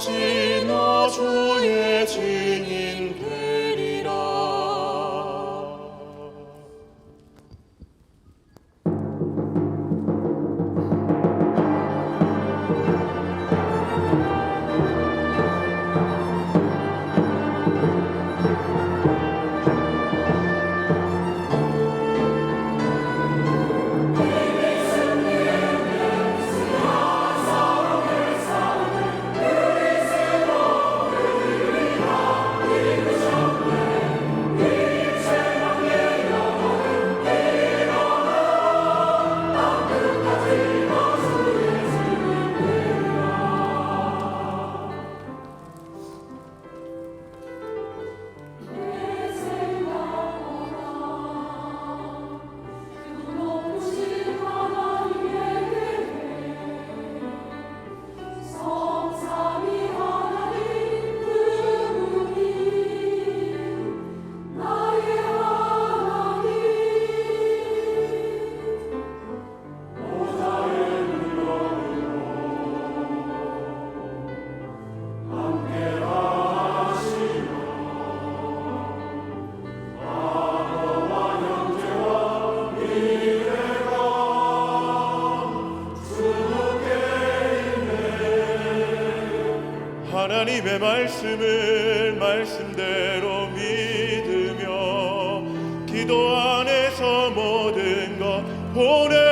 끝까지 나 주의 증인 되리라. 하나님의 말씀을 말씀대로 믿으며 기도 안에서 모든 것 보내.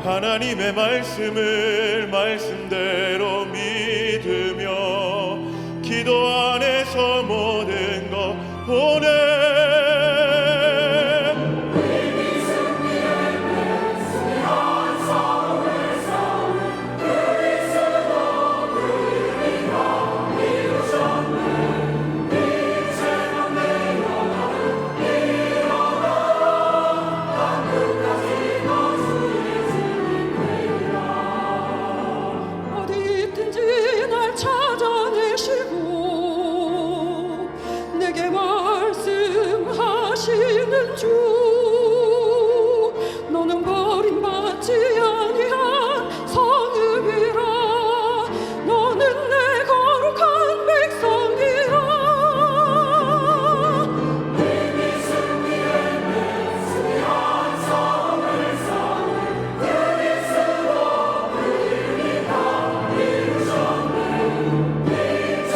하나님의 말씀을 말씀대로 믿으며 기도 안에서 모든 것 보내. 너는 버림받지 아니한 성읍이라. 너는 내 거룩한 백성이라. 이미 승리했네. 승리한 성을 쌓은 그리스도 그이다 이루셨네. 이제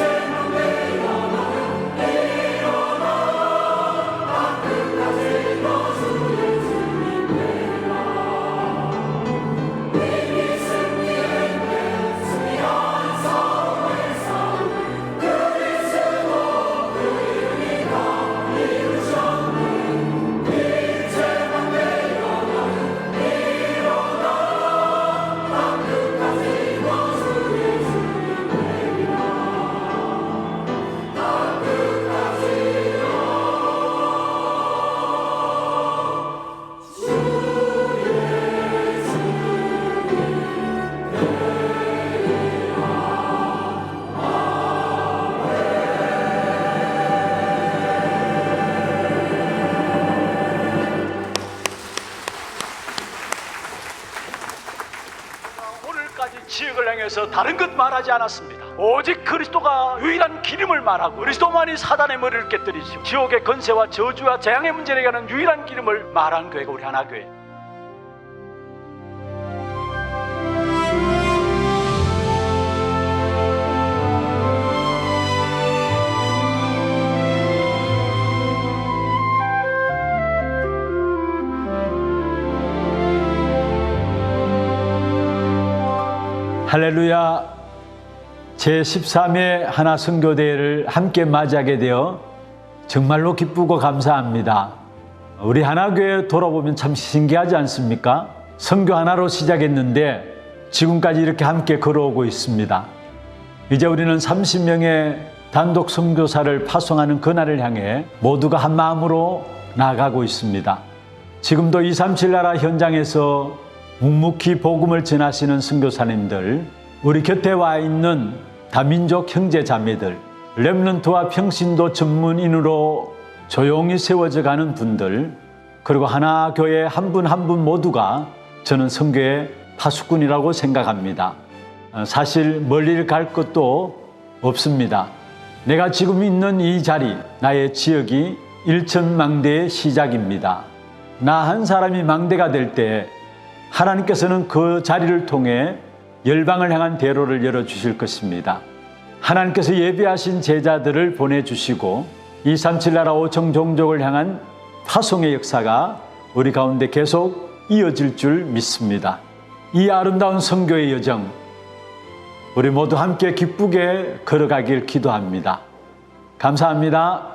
내 영혼은 일어나 끝까지 너 주의 증인 되리라. 이미 승리했네. 승리한 성을 쌓은 그리스도 그이다 이루셨네. 이제 내 영혼은 일어나 끝까지 너 주의 증인 되리라. 오늘까지 지역을 향해서 다른 것 말하지 않았습니다. 오직 그리스도가 유일한 기름을 말하고 그리스도만이 사단의 머리를 깨뜨리시고 지옥의 권세와 저주와 재앙의 문제를 해결하는 유일한 기름을 말한 교회가 우리 하나교회. 할렐루야. 제13회 하나 선교대회를 함께 맞이하게 되어 정말로 기쁘고 감사합니다. 우리 하나교회 돌아보면 참 신기하지 않습니까? 선교 하나로 시작했는데 지금까지 이렇게 함께 걸어오고 있습니다. 이제 우리는 30명의 단독 선교사를 파송하는 그날을 향해 모두가 한 마음으로 나아가고 있습니다. 지금도 237 나라 현장에서 묵묵히 복음을 전하시는 선교사님들, 우리 곁에 와 있는 다민족 형제 자매들, 렘넌트와 평신도 전문인으로 조용히 세워져 가는 분들, 그리고 하나교회 한 분 한 분 모두가 저는 선교의 파수꾼이라고 생각합니다. 사실 멀리 갈 것도 없습니다. 내가 지금 있는 이 자리, 나의 지역이 일천망대의 시작입니다. 나 한 사람이 망대가 될 때 하나님께서는 그 자리를 통해 열방을 향한 대로를 열어주실 것입니다. 하나님께서 예비하신 제자들을 보내주시고 237 나라 5천 종족을 향한 파송의 역사가 우리 가운데 계속 이어질 줄 믿습니다. 이 아름다운 선교의 여정, 우리 모두 함께 기쁘게 걸어가길 기도합니다. 감사합니다.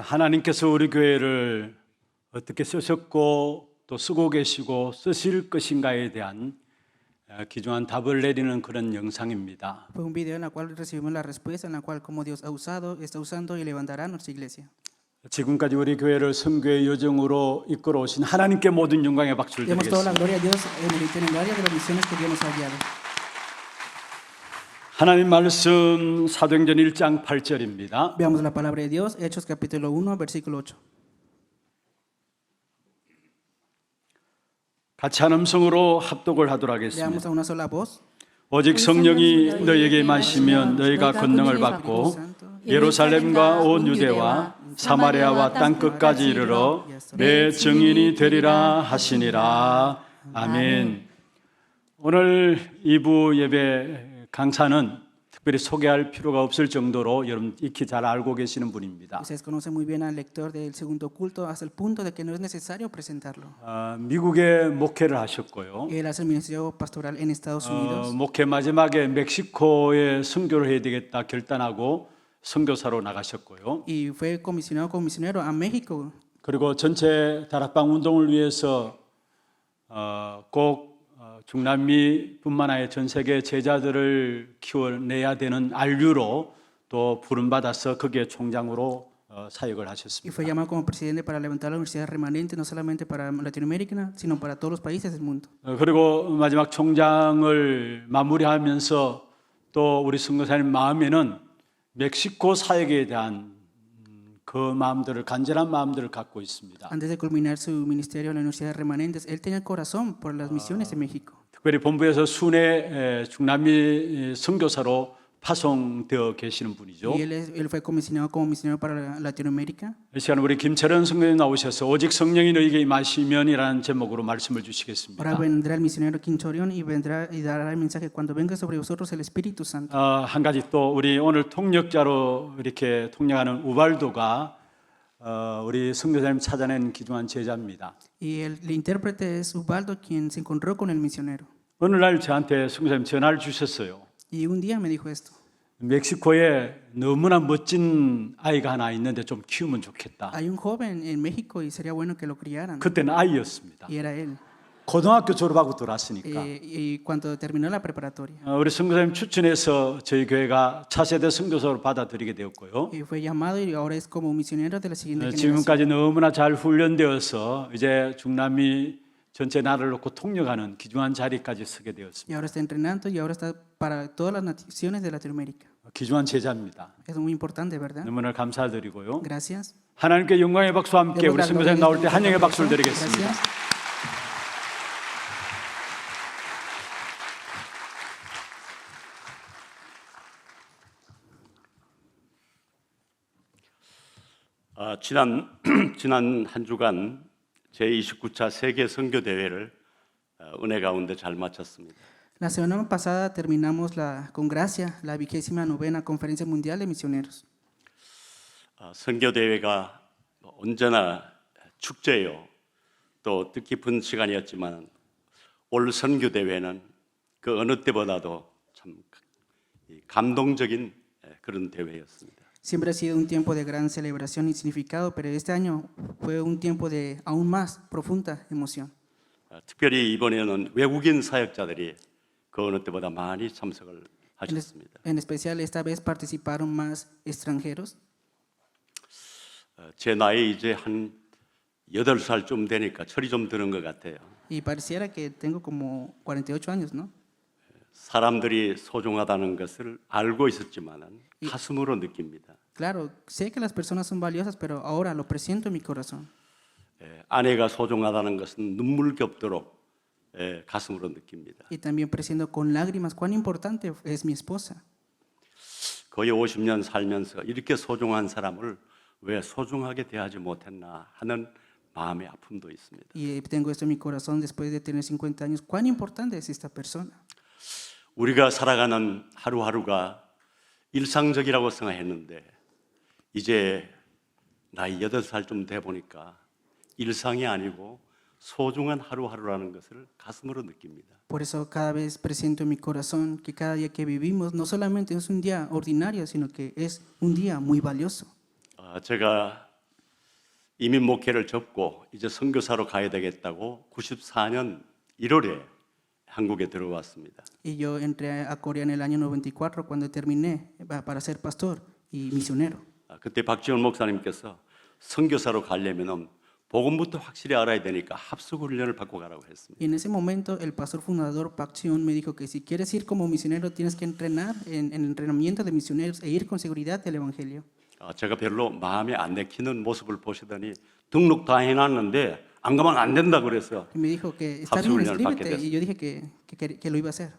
하나님께서 우리 교회를 어떻게 쓰셨고 또 쓰고 계시고 쓰실 것인가에 대한 귀중한 답을 내리는 그런 영상입니다. Fue un video en el cual recibimos la respuesta en la cual cómo Dios ha usado, está usando y levantará nuestra iglesia. 지금까지 우리 교회를 선교의 여정으로 이끌어 오신 하나님께 모든 영광의 박수를 Demos toda la 드리겠습니다. gloria a Dios en el itinerario de las misiones que Dios nos ha guiado. 하나님 말씀 사도행전 1장 8절입니다. Veamos la palabra de Dios, Hechos capítulo 1, versículo 8. 같이 한 음성으로 합독을 하도록 하겠습니다. Leamos a una sola voz. 오직 성령이 너희에게 임하시면 너희가 권능을 받고 예루살렘과 온 유대와 사마리아와 땅 끝까지 이르러 내 증인이 되리라 하시니라. 아멘. 오늘 2부 예배 강사는 특별히 소개할 필요가 없을 정도로 여러분 익히 잘 알고 계시는 분입니다. Ustedes conocen muy bien al lector del segundo culto hasta el punto de que no es necesario presentarlo. 미국에 목회를 하셨고요. Él hace el ministerio pastoral en Estados Unidos. 목회 마지막에 멕시코에 선교를 해야 되겠다 결단하고 선교사로 나가셨고요. Y fue comisionado como misionero a México. 그리고 전체 다락방 운동을 위해서 꼭 중남미뿐만 아니라 전 세계 제자들을 키워내야 되는 안류로 또 부름받아서 거기에 총장으로 사역을 Y 하셨습니다. fue llamado como presidente para levantar la universidad remanente, no solamente para Latinoamérica, sino para todos los países del mundo. 그리고 마지막 총장을 마무리하면서 또 우리 선교사님 마음에는 멕시코 사역에 대한 그 마음들을 간절한 마음들을 갖고 있습니다. Antes de culminar su ministerio en la Universidad de Remanentes, él tenía el corazón por las misiones de México. 특별히 본부에서 순회 중남미 선교사로 파송되어 계시는 분이죠. Y él fue comisionado como misionero para Latinoamérica. 이 시간 우리 김철현 성도님 나오셔서 오직 성령이 너희에게 임하시면이라는 제목으로 말씀을 주시겠습니다. Ahora vendrá el misionero Quinchorión y vendrá y dará el mensaje cuando venga sobre vosotros el Espíritu Santo. 한 가지 또 우리 오늘 통역자로 이렇게 통역하는 우발도가 우리 선교사님 찾아낸 귀중한 제자입니다. Y el intérprete es Ubaldo, quien se encontró con el misionero. 어느 날 저한테 선교사님 전화를 주셨어요. Y un día me dijo esto: 멕시코에 너무나 멋진 아이가 하나 있는데 좀 키우면 좋겠다. hay un joven en México y sería bueno que lo criaran. 그때는 아이였습니다. Y era él. 고등학교 졸업하고 돌아왔으니까. Y cuando terminó la preparatoria, 우리 선교사님 추천해서 저희 교회가 차세대 선교사로 받아들이게 되었고요. y fue llamado y ahora es como misionero de la siguiente generación. 지금까지 너무나 잘 훈련되어서 이제 중남미 전체 나라를 놓고 통역하는 귀중한 자리까지 서게 Y 되었습니다. ahora está entrenando y ahora está para todas las naciones de Latinoamérica. 귀중한 제자입니다. Es muy importante, ¿verdad? 너무나 감사드리고요. Gracias. 하나님께 영광의 박수와 함께 우리 Demos la gloria 선교사님 a 나올 때 Dios. 환영의 박수를 드리겠습니다. Gracias. 지난 한 주간 제29차 세계 선교 대회를 은혜 가운데 잘 마쳤습니다. La semana pasada terminamos con gracia la 29ª Conferencia Mundial de Misioneros. 선교 대회가 언제나 축제요. 또 뜻깊은 시간이었지만 올 선교 대회는 그 어느 때보다도 참 감동적인 그런 대회였습니다. Siempre ha sido un tiempo de gran celebración y significado, pero este año fue un tiempo de aún más profunda emoción. 특별히 이번에는 외국인 사역자들이 그 어느 때보다 많이 참석을 하셨습니다. En especial esta vez participaron más extranjeros. 제 나이 이제 한 8살쯤 되니까 철이 좀 드는 것 같아요. Y pareciera que tengo como 48 años, ¿no? 사람들이 소중하다는 것을 알고 있었지만은 가슴으로 느낍니다. Claro, sé que las personas son valiosas, pero ahora lo presiento en mi corazón. 아내가 소중하다는 것은 눈물겹도록 가슴으로 느낍니다. Y también presiento con lágrimas cuán importante es mi esposa. 거의 50년 살면서 이렇게 소중한 사람을 왜 소중하게 대하지 못했나 하는 마음의 아픔도 있습니다. Y tengo esto en mi corazón después de tener 50 años. Cuán importante es esta persona. 우리가 살아가는 하루하루가 일상적이라고 생각했는데 이제 나이 8살쯤 돼 보니까 일상이 아니고 소중한 하루하루라는 것을 가슴으로 느낍니다. Por eso cada vez presiento en mi corazón que cada día que vivimos no solamente es un día ordinario, sino que es un día muy valioso. 제가 이민 목회를 접고 이제 선교사로 가야 되겠다고 94년 1월에 한국에 들어왔습니다. Y yo entré a Corea en el año 94 cuando terminé para ser pastor y misionero. 그때 박지원 목사님께서 선교사로 가려면은 복음부터 확실히 알아야 되니까 합숙 훈련을 받고 가라고 했습니다. Y en ese momento el pastor fundador Pak Cheon me dijo que si quieres ir como misionero tienes que entrenar en el entrenamiento de misioneros e ir con seguridad del evangelio. 제가 별로 마음에 안 내키는 모습을 보시더니 등록 다 해놨는데 안 가면 안 된다 그래서 Y me dijo que está bien, inscríbete. Y yo dije que lo iba a hacer.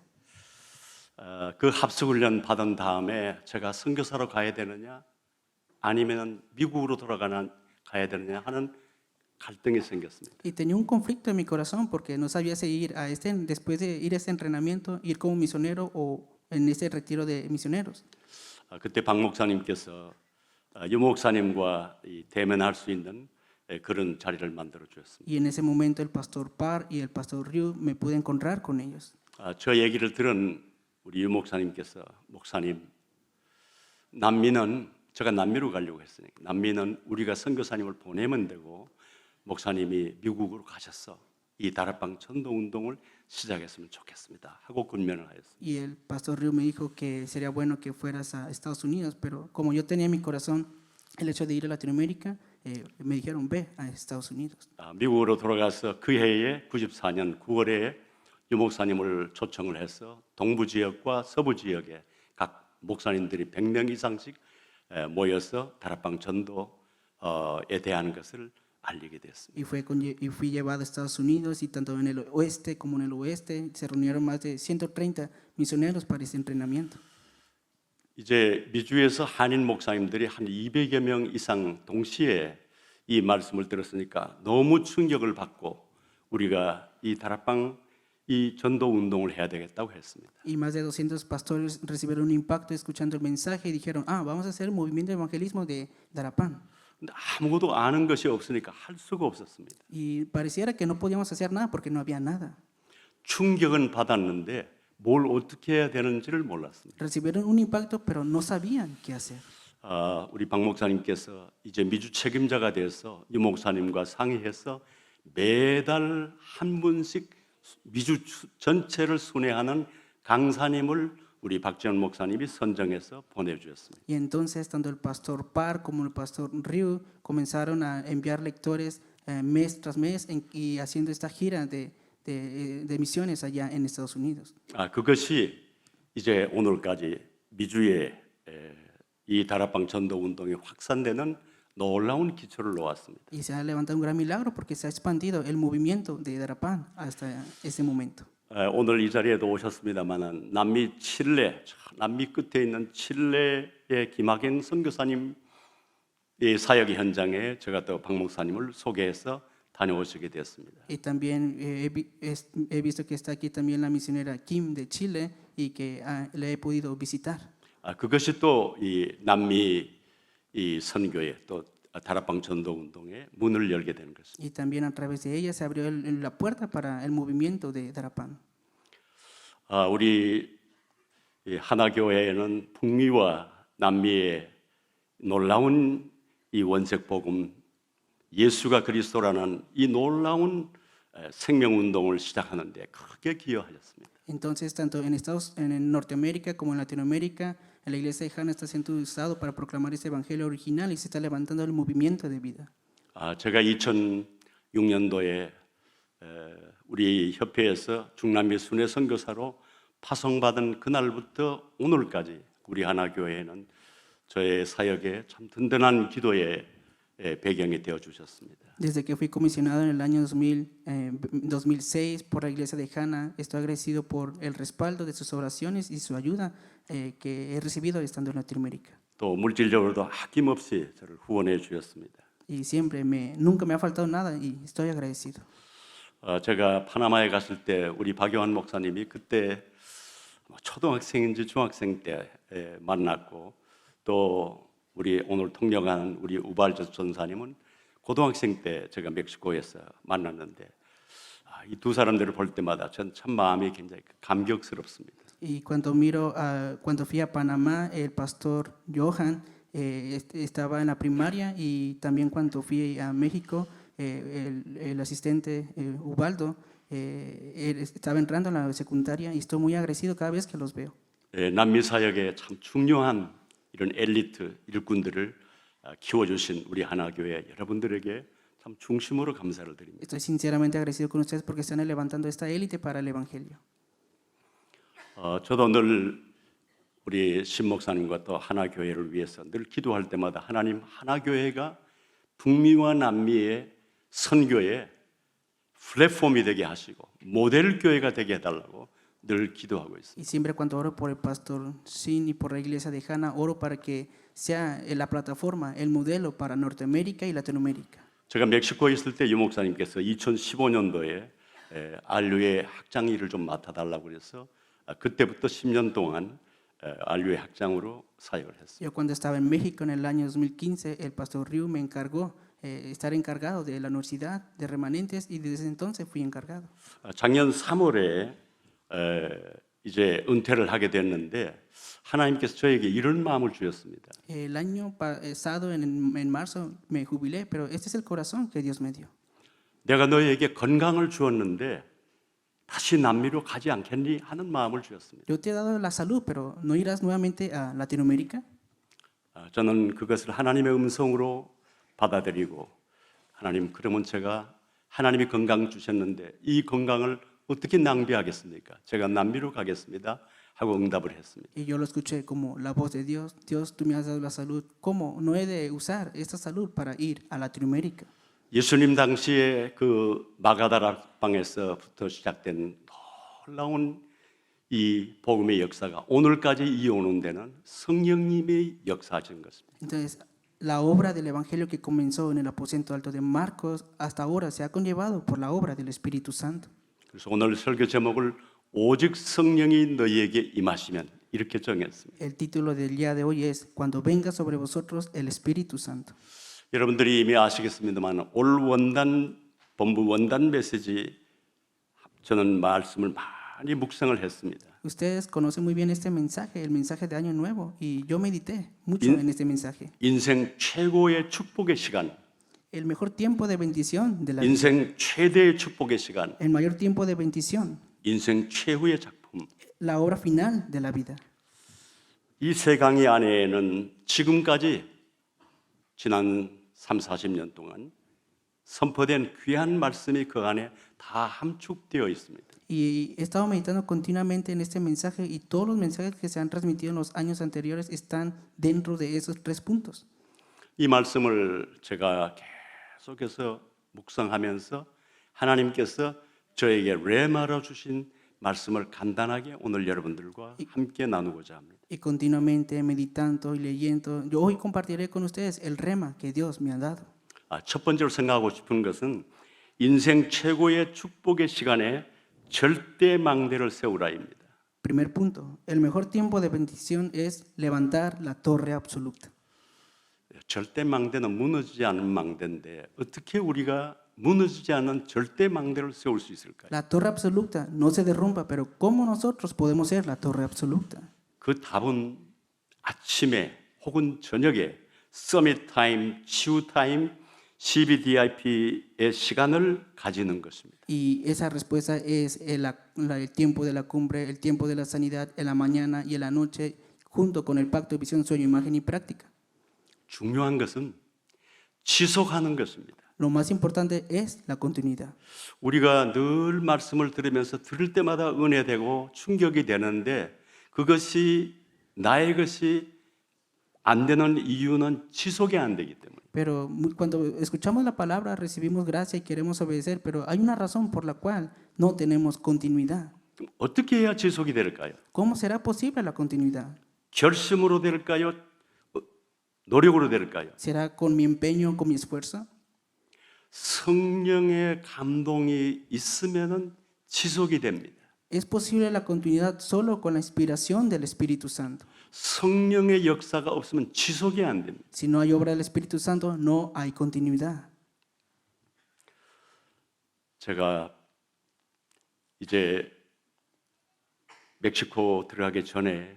그 합숙 훈련 받은 다음에 제가 선교사로 가야 되느냐 아니면 미국으로 가야 되느냐 하는 갈등이 생겼습니다. Y tenía un conflicto en mi corazón porque no sabía si ir después de ir a este entrenamiento, ir como misionero o en ese retiro de misioneros. 그때 박 목사님께서 유 목사님과 대면할 수 있는 그런 자리를 만들어 주셨습니다. Y en ese momento el pastor Par y el pastor Ryu me pude encontrar con ellos. 저 얘기를 들은 우리 유 목사님께서 목사님 난민은 제가 남미로 가려고 했으니까 난민은 우리가 선교사님을 보내면 되고 목사님이 미국으로 가셔서 이 다락방 전도 운동을 시작했으면 좋겠습니다 하고 권면을 하였습니다. Y el pastor Ryu me dijo que sería bueno que fueras a Estados Unidos, pero como yo tenía en mi corazón el hecho de ir a Latinoamérica, me dijeron ve a Estados Unidos. 미국으로 돌아가서 그 해에 94년 9월에 유 목사님을 초청을 해서 동부 지역과 서부 지역에 각 목사님들이 100명 이상씩 모여서 다락방 전도에 대한 것을 알리게 됐습니다. y fui llevado a Estados Unidos y tanto en el oeste como en el oeste se reunieron más de 130 misioneros para ese entrenamiento. 이제 미주에서 한인 목사님들이 한 200여 명 이상 동시에 이 말씀을 들었으니까 너무 충격을 받고 우리가 이 다락방 이 전도 운동을 해야 되겠다고 했습니다. Y más de 200 pastores recibieron un impacto escuchando el mensaje y dijeron, vamos a hacer el movimiento de evangelismo de Darapán. 근데 아무것도 아는 것이 없으니까 할 수가 없었습니다. Y pareciera que no podíamos hacer nada porque no había nada. 충격은 받았는데 뭘 어떻게 해야 되는지를 몰랐습니다. Recibieron un impacto, pero no sabían qué hacer. 우리 박 목사님께서 이제 미주 책임자가 돼서 유 목사님과 상의해서 매달 한 분씩 미주 전체를 순회하는 강사님을 우리 박지원 목사님이 선정해서 보내주셨습니다. Y entonces tanto el pastor Parr como el pastor Ryu comenzaron a enviar lectores mes tras mes y haciendo esta gira de misiones allá en Estados Unidos. 그것이 이제 오늘까지 미주에 이 다락방 전도 운동이 확산되는 놀라운 기초를 놓았습니다. Y se ha levantado un gran milagro porque se ha expandido el movimiento de Darapán hasta ese momento. 오늘 이 자리에도 오셨습니다만은 남미 칠레, 남미 끝에 있는 칠레의 김학인 선교사님 이 사역 현장에 제가 또 박 목사님을 소개해서 다녀오시게 됐습니다. Y también he visto que está aquí también la misionera Kim de Chile y que le he podido visitar. 그것이 또 이 남미 이 선교에 또 다락방 전도 운동에 문을 열게 되는 것입니다. Y también a través de ella se abrió la puerta para el movimiento de Darapán. 우리 하나교회에는 북미와 남미의 놀라운 이 원색 복음 예수가 그리스도라는 이 놀라운 생명 운동을 시작하는데 크게 기여하셨습니다. Entonces, tanto en Norteamérica como en Latinoamérica, la iglesia de Hana está siendo usado para proclamar este evangelio original y se está levantando el movimiento de vida. 제가 2006년도에 우리 협회에서 중남미 순회 선교사로 파송받은 그날부터 오늘까지 우리 하나교회에는 저의 사역에 참 든든한 기도의 배경이 되어 주셨습니다. Desde que fui comisionado en el año 2006 por la iglesia de Hana, estoy agradecido por el respaldo de sus oraciones y su ayuda que he recibido estando en Latinoamérica. 또 물질적으로도 아낌없이 저를 후원해 주셨습니다. Y siempre nunca me ha faltado nada y estoy agradecido. 제가 파나마에 갔을 때 우리 박용환 목사님이 그때 초등학생인지 중학생 때 만났고 또 우리 오늘 통역하는 우리 우발저 전사님은 고등학생 때 제가 멕시코에서 만났는데 이 두 사람들을 볼 때마다 전 참 마음이 굉장히 감격스럽습니다. Y cuando fui a Panamá, el pastor Johan estaba en la primaria y también cuando fui a México, el asistente Ubaldo él estaba entrando en la secundaria y estoy muy agradecido cada vez que los veo. 남미 사역에 참 중요한 이런 엘리트 일꾼들을 키워주신 우리 하나교회 여러분들에게 참 중심으로 감사를 드립니다. Estoy sinceramente agradecido con ustedes porque están levantando esta élite para el evangelio. 저도 늘 우리 신 목사님과 또 하나교회를 위해서 늘 기도할 때마다 하나님 하나교회가 북미와 남미의 선교의 플랫폼이 되게 하시고 모델 교회가 되게 해달라고 늘 기도하고 있습니다. Y siempre cuando oro por el pastor Sin y por la iglesia de Hana, oro para que sea la plataforma, el modelo para Norteamérica y Latinoamérica. 제가 멕시코에 있을 때 유 목사님께서 2015년도에 알류의 학장 일을 좀 맡아달라고 그래서 그때부터 10년 동안 알류의 학장으로 사역을 했습니다. Yo cuando estaba en México en el año 2015, el pastor Ryu me encargó estar encargado de la universidad de remanentes y desde entonces fui encargado. 작년 3월에 이제 은퇴를 하게 됐는데 하나님께서 저에게 이런 마음을 주셨습니다. El año pasado, en marzo, me jubilé, pero este es el corazón que Dios me dio. 내가 너에게 건강을 주었는데 다시 남미로 가지 않겠니 하는 마음을 주셨습니다. Yo te he dado la salud, pero ¿no irás nuevamente a Latinoamérica? 저는 그것을 하나님의 음성으로 받아들이고 하나님 그러면 제가 하나님이 건강 주셨는데 이 건강을 어떻게 낭비하겠습니까? 제가 남미로 가겠습니다 하고 응답을 했습니다. Y yo lo escuché como la voz de Dios, Dios, tú me has dado la salud, ¿cómo no he de usar esta salud para ir a Latinoamérica? 예수님 당시에 그 마가다락방에서부터 시작된 놀라운 이 복음의 역사가 오늘까지 이어오는 데는 성령님의 역사하신 것입니다. Entonces, la obra del Evangelio que comenzó en el aposento alto de Marcos hasta ahora se ha conllevado por la obra del Espíritu Santo. 그래서 오늘 설교 제목을 오직 성령이 너희에게 임하시면 이렇게 정했습니다. El título del día de hoy es Cuando venga sobre vosotros el Espíritu Santo. 여러분들이 이미 아시겠습니다만 올 원단 본부 원단 메시지 저는 말씀을 많이 묵상을 했습니다. Ustedes conocen muy bien este mensaje, el mensaje de Año Nuevo, y yo medité mucho en este mensaje. 인생 최고의 축복의 시간, El mejor tiempo de bendición de la vida, 인생 최대의 축복의 시간, el mayor tiempo de bendición, 인생 최후의 작품. la obra final de la vida. 이 세 강의 안에는 지금까지 지난 3, 40년 동안 선포된 귀한 말씀이 그 안에 다 함축되어 있습니다. Y he estado meditando continuamente en este mensaje y todos los mensajes que se han transmitido en los años anteriores están dentro de esos 3 puntos. 이 말씀을 제가 계속해서 묵상하면서 하나님께서 저에게 레마로 주신 말씀을 간단하게 오늘 여러분들과 함께 나누고자 합니다. Y continuamente meditando y leyendo, yo hoy compartiré con ustedes el rema que Dios me ha dado. 첫 번째로 생각하고 싶은 것은 인생 최고의 축복의 시간에 절대 망대를 세우라입니다. Primer punto, el mejor tiempo de bendición es levantar la torre absoluta. 절대 망대는 무너지지 않은 망대인데 어떻게 우리가 무너지지 않은 절대 망대를 세울 수 있을까요? La torre absoluta no se derrumba, pero ¿cómo nosotros podemos ser la torre absoluta? 그 답은 아침에 혹은 저녁에 서밋 타임, 치유 타임, CBDIP의 시간을 가지는 것입니다. Y esa respuesta es el tiempo de la cumbre, el tiempo de la sanidad, en la mañana y en la noche, junto con el pacto de visión, sueño, imagen y práctica. 중요한 것은 지속하는 것입니다. Lo más importante es la continuidad. 우리가 늘 말씀을 들으면서 들을 때마다 은혜되고 충격이 되는데 그것이 나의 것이 안 되는 이유는 지속이 안 되기 때문에. Pero cuando escuchamos la palabra recibimos gracia y queremos obedecer, pero hay una razón por la cual no tenemos continuidad. 어떻게 해야 지속이 될까요? ¿Cómo será posible la continuidad? 결심으로 될까요? 노력으로 될까요? ¿Será con mi empeño, con mi esfuerzo? 성령의 감동이 있으면은 지속이 됩니다. Es posible la continuidad solo con la inspiración del Espíritu Santo. 성령의 역사가 없으면 지속이 안 됩니다. Si no hay obra del Espíritu Santo, no hay continuidad. 제가 이제 멕시코 들어가기 전에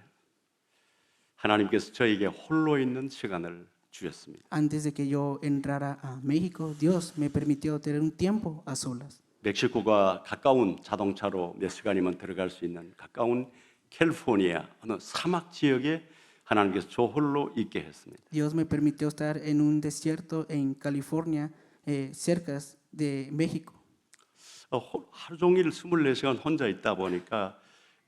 하나님께서 저에게 홀로 있는 시간을 주셨습니다. Antes de que yo entrara a México, Dios me permitió tener un tiempo a solas. 멕시코가 가까운 자동차로 몇 시간이면 들어갈 수 있는 가까운 캘리포니아 어느 사막 지역에 하나님께서 저 홀로 있게 했습니다. Dios me permitió estar en un desierto en California, cerca de México. 하루 종일 24시간 혼자 있다 보니까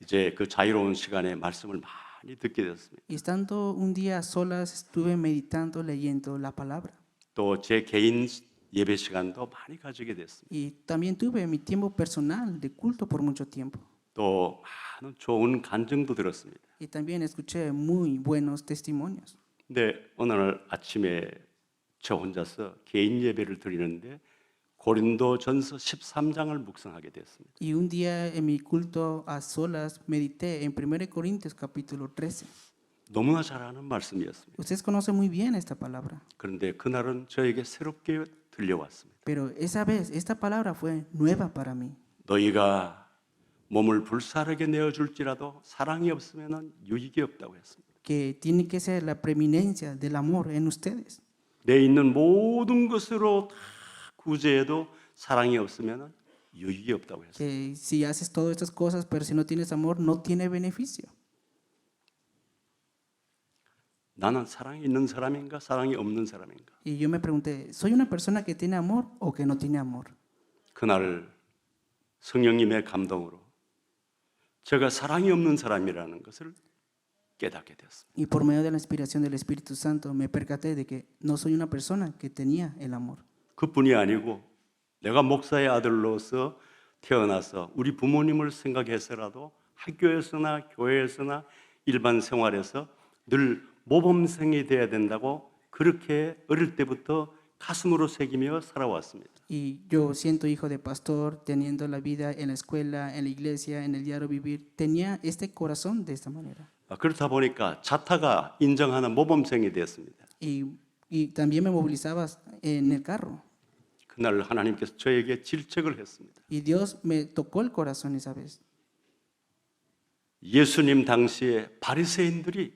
이제 그 자유로운 시간에 말씀을 많이 듣게 됐습니다. Y estando un día a solas, estuve meditando, leyendo la palabra. 또 제 개인 예배 시간도 많이 가지게 됐습니다. Y también tuve mi tiempo personal de culto por mucho tiempo. 또 많은 좋은 간증도 들었습니다. Y también escuché muy buenos testimonios. 근데 어느 날 아침에 저 혼자서 개인 예배를 드리는데 고린도전서 13장을 묵상하게 됐습니다. Y un día en mi culto a solas medité en 1 Corintios capítulo 13. 너무나 잘 아는 말씀이었습니다. Ustedes conocen muy bien esta palabra, 그런데 그날은 저에게 새롭게 들려왔습니다. pero esa vez esta palabra fue nueva para mí. 너희가 몸을 불사르게 내어줄지라도 사랑이 없으면 유익이 없다고 했습니다. Que tiene que ser la preeminencia del amor en ustedes. 내 있는 모든 것으로 다 구제해도 사랑이 없으면 유익이 없다고 했습니다. Que si haces todas estas cosas, pero si no tienes amor, no tiene beneficio. 나는 사랑이 있는 사람인가 사랑이 없는 사람인가? Y yo me pregunté, ¿soy una persona que tiene amor o que no tiene amor? 그날 성령님의 감동으로 제가 사랑이 없는 사람이라는 것을 깨닫게 되었습니다. Y por medio de la inspiración del Espíritu Santo me percaté de que no soy una persona que tenía el amor. 그뿐이 아니고 내가 목사의 아들로서 태어나서 우리 부모님을 생각해서라도 학교에서나 교회에서나 일반 생활에서 늘 모범생이 돼야 된다고 그렇게 어릴 때부터 가슴으로 새기며 살아왔습니다. Y yo, siendo hijo de pastor, teniendo la vida en la escuela, en la iglesia, en el diario vivir, tenía este corazón de esta manera. 그렇다 보니까 자타가 인정하는 모범생이 되었습니다. Y también me movilizaba en el carro. 그날 하나님께서 저에게 질책을 했습니다. Y Dios me tocó el corazón esa vez. 예수님 당시에 바리새인들이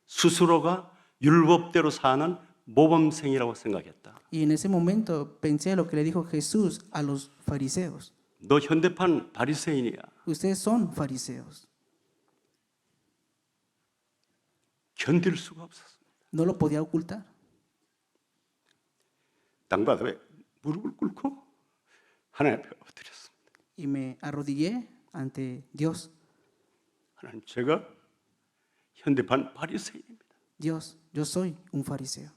스스로가 율법대로 사는 모범생이라고 생각했다. Y en ese momento pensé lo que le dijo Jesús a los fariseos. 너 현대판 바리새인이야. Ustedes son fariseos. 견딜 수가 없었습니다. No lo podía ocultar. 땅바닥에 무릎을 꿇고 하나님 앞에 엎드렸습니다. Y me arrodillé ante Dios. 하나님, 제가 현대판 바리새인입니다. Dios, yo soy un fariseo.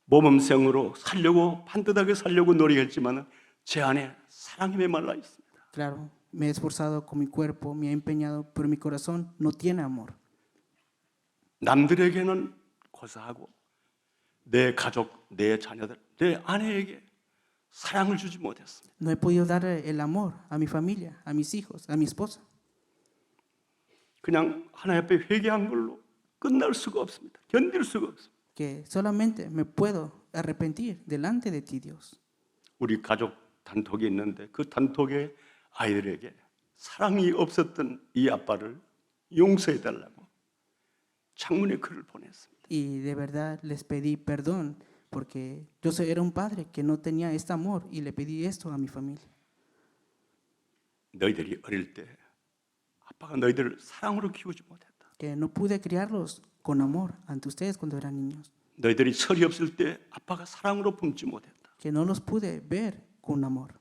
모범생으로 살려고 반듯하게 살려고 노력했지만 제 안에 사랑이 메말라 있습니다. Claro, me he esforzado con mi cuerpo, me he empeñado, pero mi corazón no tiene amor. 남들에게는 고사하고 내 가족, 내 자녀들, 내 아내에게 사랑을 주지 못했습니다. No he podido dar el amor a mi familia, a mis hijos, a mi esposa. 그냥 하나님 앞에 회개한 걸로 끝날 수가 없습니다. 견딜 수가 없습니다. Que solamente me puedo arrepentir delante de ti, Dios. 우리 가족 단톡이 있는데 그 단톡에 아이들에게 사랑이 없었던 이 아빠를 용서해 달라고 장문의 글을 보냈습니다. Y de verdad les pedí perdón porque era un padre que no tenía este amor y le pedí esto a mi familia. 너희들이 어릴 때 아빠가 너희들을 사랑으로 키우지 못했다. Que no pude criarlos con amor ante ustedes cuando eran niños. 너희들이 철이 없을 때 아빠가 사랑으로 품지 못했다. Que no los pude ver con amor.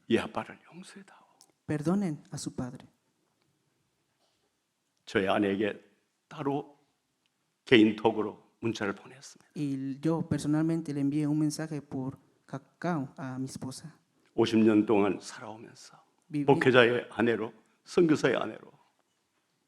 이 아빠를 용서해다오. Perdonen a su padre. 저희 아내에게 따로 개인톡으로 문자를 보냈습니다. Y yo personalmente le envié un mensaje por Kakao a mi esposa. 50년 동안 살아오면서 Vivi- 목회자의 아내로, 선교사의 아내로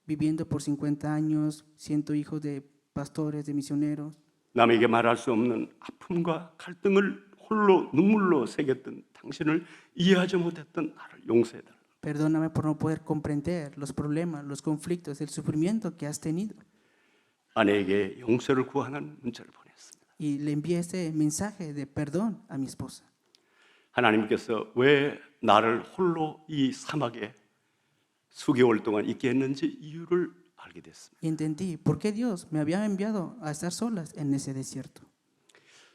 Viviendo por 50 años, siendo hijo de pastores, de misioneros, 남에게 말할 수 없는 아픔과 갈등을 홀로 눈물로 새겼던 당신을 이해하지 못했던 나를 용서해달라. perdóname por no poder comprender los problemas, los conflictos, el sufrimiento que has tenido. 아내에게 용서를 구하는 문자를 보냈습니다. Y le envié este mensaje de perdón a mi esposa. 하나님께서 왜 나를 홀로 이 사막에 수개월 동안 있게 했는지 이유를 알게 됐습니다. Y entendí por qué Dios me había enviado a estar solas en ese desierto.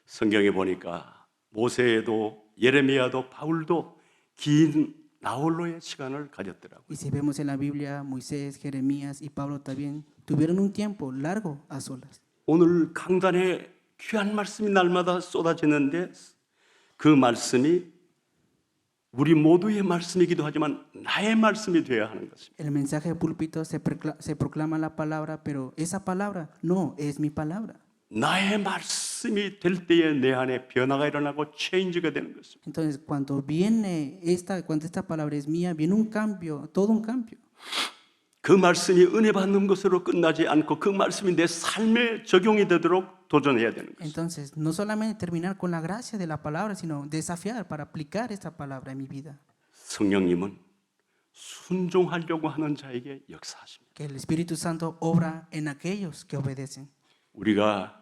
성경에 보니까 모세도 예레미야도 바울도 긴 나홀로의 시간을 가졌더라고요. Y si vemos en la Biblia, Moisés, Jeremías y Pablo también tuvieron un tiempo largo a solas. 오늘 강단에 귀한 말씀이 날마다 쏟아지는데 그 말씀이 우리 모두의 말씀이기도 하지만 나의 말씀이 되어야 하는 것입니다. El mensaje de púlpito se proclama la palabra, pero esa palabra no es mi palabra. 나의 말씀이 될 때에 내 안에 변화가 일어나고 체인지가 되는 것입니다. Entonces, cuando esta palabra es mía, viene un cambio, todo un cambio. 그 말씀이 은혜 받는 것으로 끝나지 않고 그 말씀이 내 삶에 적용이 되도록 도전해야 되는 것입니다. Entonces, no solamente terminar con la gracia de la palabra, sino desafiar para aplicar esta palabra en mi vida. 성령님은 순종하려고 하는 자에게 역사하십니다. Que el Espíritu Santo obra en aquellos que obedecen. 우리가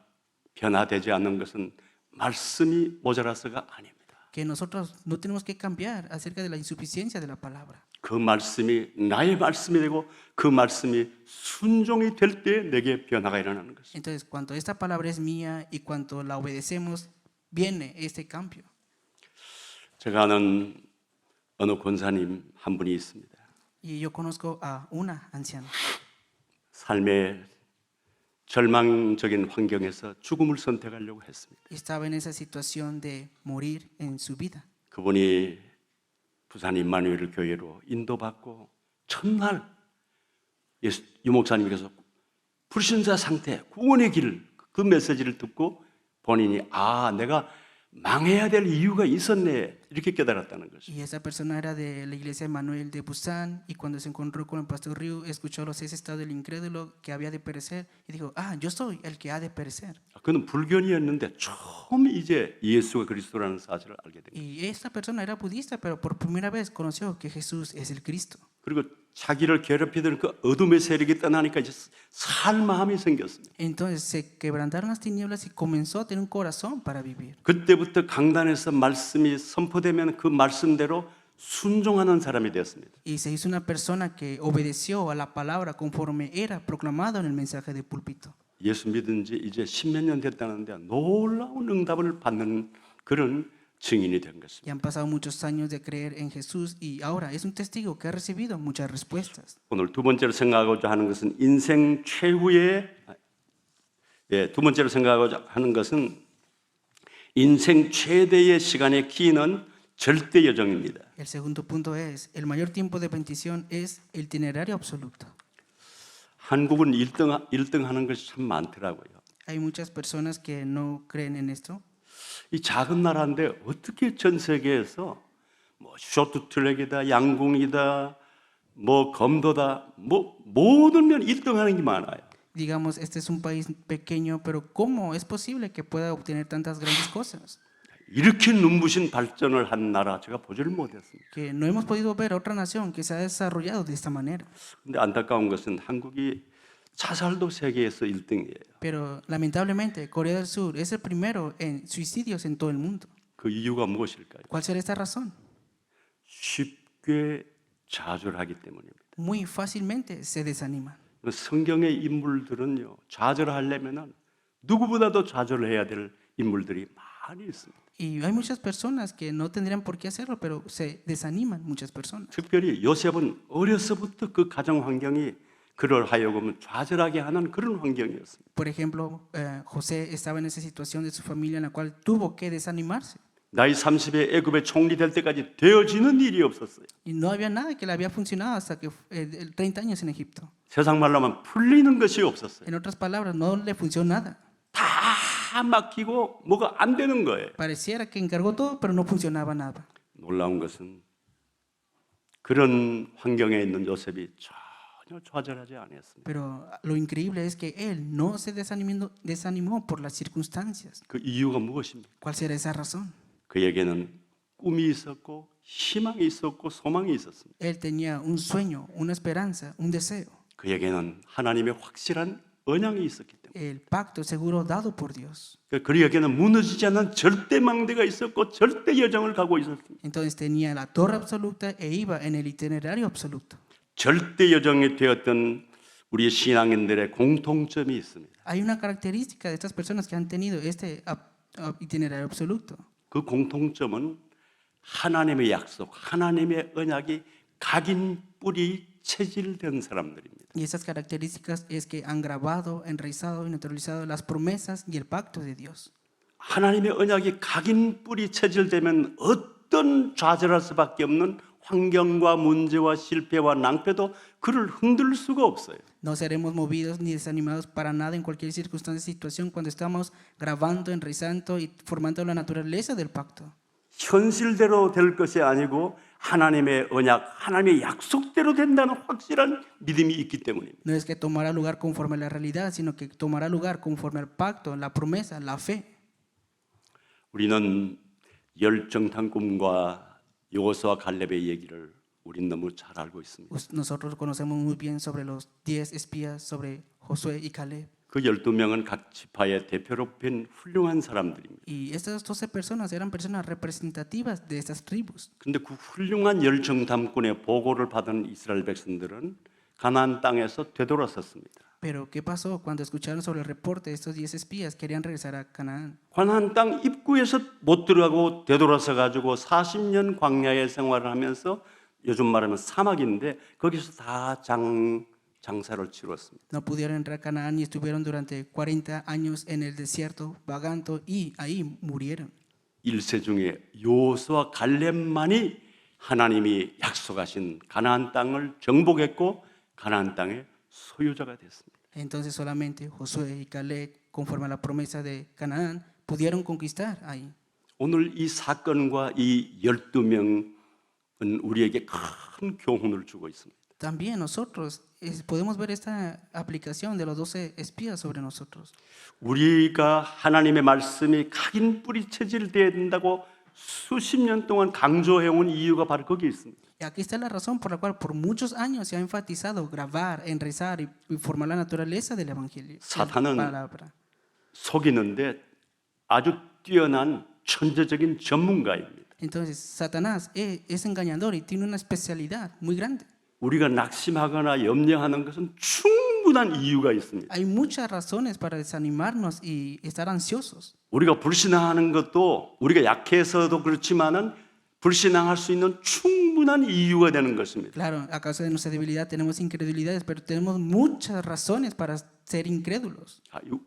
변화되지 않는 것은 말씀이 모자라서가 아닙니다. Que nosotros no tenemos que cambiar acerca de la insuficiencia de la palabra. 그 말씀이 나의 말씀이 되고 그 말씀이 순종이 될 때 내게 변화가 일어나는 것입니다. Entonces, cuando esta palabra es mía y cuando la obedecemos, viene este cambio. 제가 아는 어느 권사님 한 분이 있습니다. Y yo conozco a una anciana. 삶의 절망적인 환경에서 죽음을 선택하려고 했습니다. Estaba en esa situación de morir en su vida. 그분이 부산 임마누엘 교회로 인도받고 첫날 유목사님께서 불신자 상태, 구원의 길, 그 메시지를 듣고 본인이 내가 망해야 될 이유가 있었네 이렇게 깨달았다는 것이죠. Y esa persona era de la iglesia Emmanuel de Busan y cuando se encontró con el pastor Ryu escuchó los 6 estados del incrédulo que había de perecer y dijo, yo soy el que ha de perecer. 그는 불견이었는데 처음 이제 예수가 그리스도라는 사실을 알게 된 거예요. Y esta persona era budista, pero por primera vez conoció que Jesús es el Cristo. 그리고 자기를 괴롭히던 그 어둠의 세력이 떠나니까 이제 살 마음이 생겼습니다. Entonces se quebrantaron las tinieblas y comenzó a tener un corazón para vivir. 그때부터 강단에서 말씀이 선포되면 그 말씀대로 순종하는 사람이 되었습니다. Y se hizo una persona que obedeció a la palabra conforme era proclamado en el mensaje de púlpito. 예수 믿은 지 이제 10몇 년 됐다는데 놀라운 응답을 받는 그런 증인이 된 것입니다. Y han pasado muchos años de creer en Jesús y ahora es un testigo que ha recibido muchas respuestas. 오늘 두 번째로 생각하고자 하는 것은 인생 최후의 두 번째로 생각하고자 하는 것은 인생 최대의 시간의 키는 절대 여정입니다. El segundo punto es, el mayor tiempo de bendición es el itinerario absoluto. 한국은 1등 하는 것이 참 많더라고요. Hay muchas personas que no creen en esto. 이 작은 나라인데 어떻게 전 세계에서 뭐 쇼트트랙이다, 양궁이다, 뭐 검도다, 뭐 모든 면 1등 하는 게 많아요. Digamos, este es un país pequeño, pero ¿cómo es posible que pueda obtener tantas grandes cosas? 이렇게 눈부신 발전을 한 나라 제가 보지를 못했습니다. Que no hemos podido ver otra nación que se ha desarrollado de esta manera. 근데 안타까운 것은 한국이 자살도 세계에서 1등이에요. Pero lamentablemente Corea del Sur es el primero en suicidios en todo el mundo. 그 이유가 무엇일까요? ¿Cuál será esta razón? 쉽게 좌절하기 때문입니다. Muy fácilmente se desaniman. 성경의 인물들은요, 좌절하려면은 누구보다도 좌절을 해야 될 인물들이 많이 있습니다. Y hay muchas personas que no tendrían por qué hacerlo, pero se desaniman muchas personas. 특별히 요셉은 어려서부터 그 가정 환경이 그를 하여금 좌절하게 하는 그런 환경이었습니다. Por ejemplo, José estaba en esa situación de su familia en la cual tuvo que desanimarse. 나이 30에 애굽의 총리 될 때까지 되어지는 일이 없었어요. Y no había nada que le había funcionado hasta que 30 años en Egipto. 세상 말로 하면 풀리는 것이 없었어요. En otras palabras, no le funcionó nada. 다 막히고 뭐가 안 되는 거예요. Pareciera que encargó todo, pero no funcionaba nada. 놀라운 것은 그런 환경에 있는 요셉이 전혀 좌절하지 않았습니다. Pero lo increíble es que él no se desanimó por las circunstancias. 그 이유가 무엇입니까? ¿Cuál será esa razón? 그에게는 꿈이 있었고 희망이 있었고 소망이 있었습니다. Él tenía un sueño, una esperanza, un deseo. 그에게는 하나님의 확실한 언약이 있었기 때문에 El pacto seguro dado por Dios. 그에게는 무너지지 않는 절대 망대가 있었고 절대 여정을 가고 있었습니다. Entonces tenía la torre absoluta e iba en el itinerario absoluto. 절대 여정이 되었던 우리 신앙인들의 공통점이 있습니다. Hay una característica de estas personas que han tenido este itinerario absoluto. 그 공통점은 하나님의 약속, 하나님의 언약이 각인 뿌리 체질된 사람들입니다. Y esas características es que han grabado, enraizado y naturalizado las promesas y el pacto de Dios. 하나님의 언약이 각인 뿌리 체질되면 어떤 좌절할 수밖에 없는 환경과 문제와 실패와 낭패도 그를 흔들 수가 없어요. No seremos movidos ni desanimados para nada en cualquier circunstancia y situación cuando estamos grabando, enraizando y formando la naturaleza del pacto. 현실대로 될 것이 아니고 하나님의 언약, 하나님의 약속대로 된다는 확실한 믿음이 있기 때문입니다. No es que tomará lugar conforme a la realidad, sino que tomará lugar conforme al pacto, la promesa, la fe. 우리는 열정탄 꿈과 여호수아 갈렙의 얘기를 우린 너무 잘 알고 있습니다. Nosotros conocemos muy bien sobre los 10 espías, sobre Josué y Caleb. 그 12명은 각 지파의 대표로 뵌 훌륭한 사람들입니다. Y estas 12 personas eran personas representativas de estas tribus. 그런데 그 훌륭한 열정탐꾼의 보고를 받은 이스라엘 백성들은 가나안 땅에서 되돌아섰습니다. Pero ¿qué pasó cuando escucharon sobre el reporte de estos 10 espías? Querían regresar a Canaán. 가나안 땅 입구에서 못 들어가고 되돌아서 가지고 40년 광야의 생활을 하면서 요즘 말하면 사막인데 거기서 다 장사를 치렀습니다. No pudieron entrar a Canaán y estuvieron durante 40 años en el desierto vagando y ahí murieron. 1세 중에 여호수아 갈렙만이 하나님이 약속하신 가나안 땅을 정복했고 가나안 땅의 소유자가 됐습니다. Entonces solamente Josué y Caleb, conforme a la promesa de Canaán, pudieron conquistar ahí. 오늘 이 사건과 이 12명은 우리에게 큰 교훈을 주고 있습니다. También nosotros podemos ver esta aplicación de los 12 espías sobre nosotros. 우리가 하나님의 말씀이 각인 뿌리 체질되어야 된다고 수십 년 동안 강조해온 이유가 바로 거기에 있습니다. Y aquí está la razón por la cual por muchos años se ha enfatizado grabar, enraizar y formar la naturaleza del Evangelio. 사탄은 palabra. 속이는데 아주 뛰어난 천재적인 전문가입니다. Entonces, Satanás es engañador y tiene una especialidad muy grande. 우리가 낙심하거나 염려하는 것은 충분한 이유가 있습니다. Hay muchas razones para desanimarnos y estar ansiosos. 우리가 불신앙하는 것도 우리가 약해서도 그렇지만은 불신앙할 수 있는 충분한 이유가 되는 것입니다. Claro, a causa de nuestra debilidad tenemos incredulidades, pero tenemos muchas razones para ser incrédulos.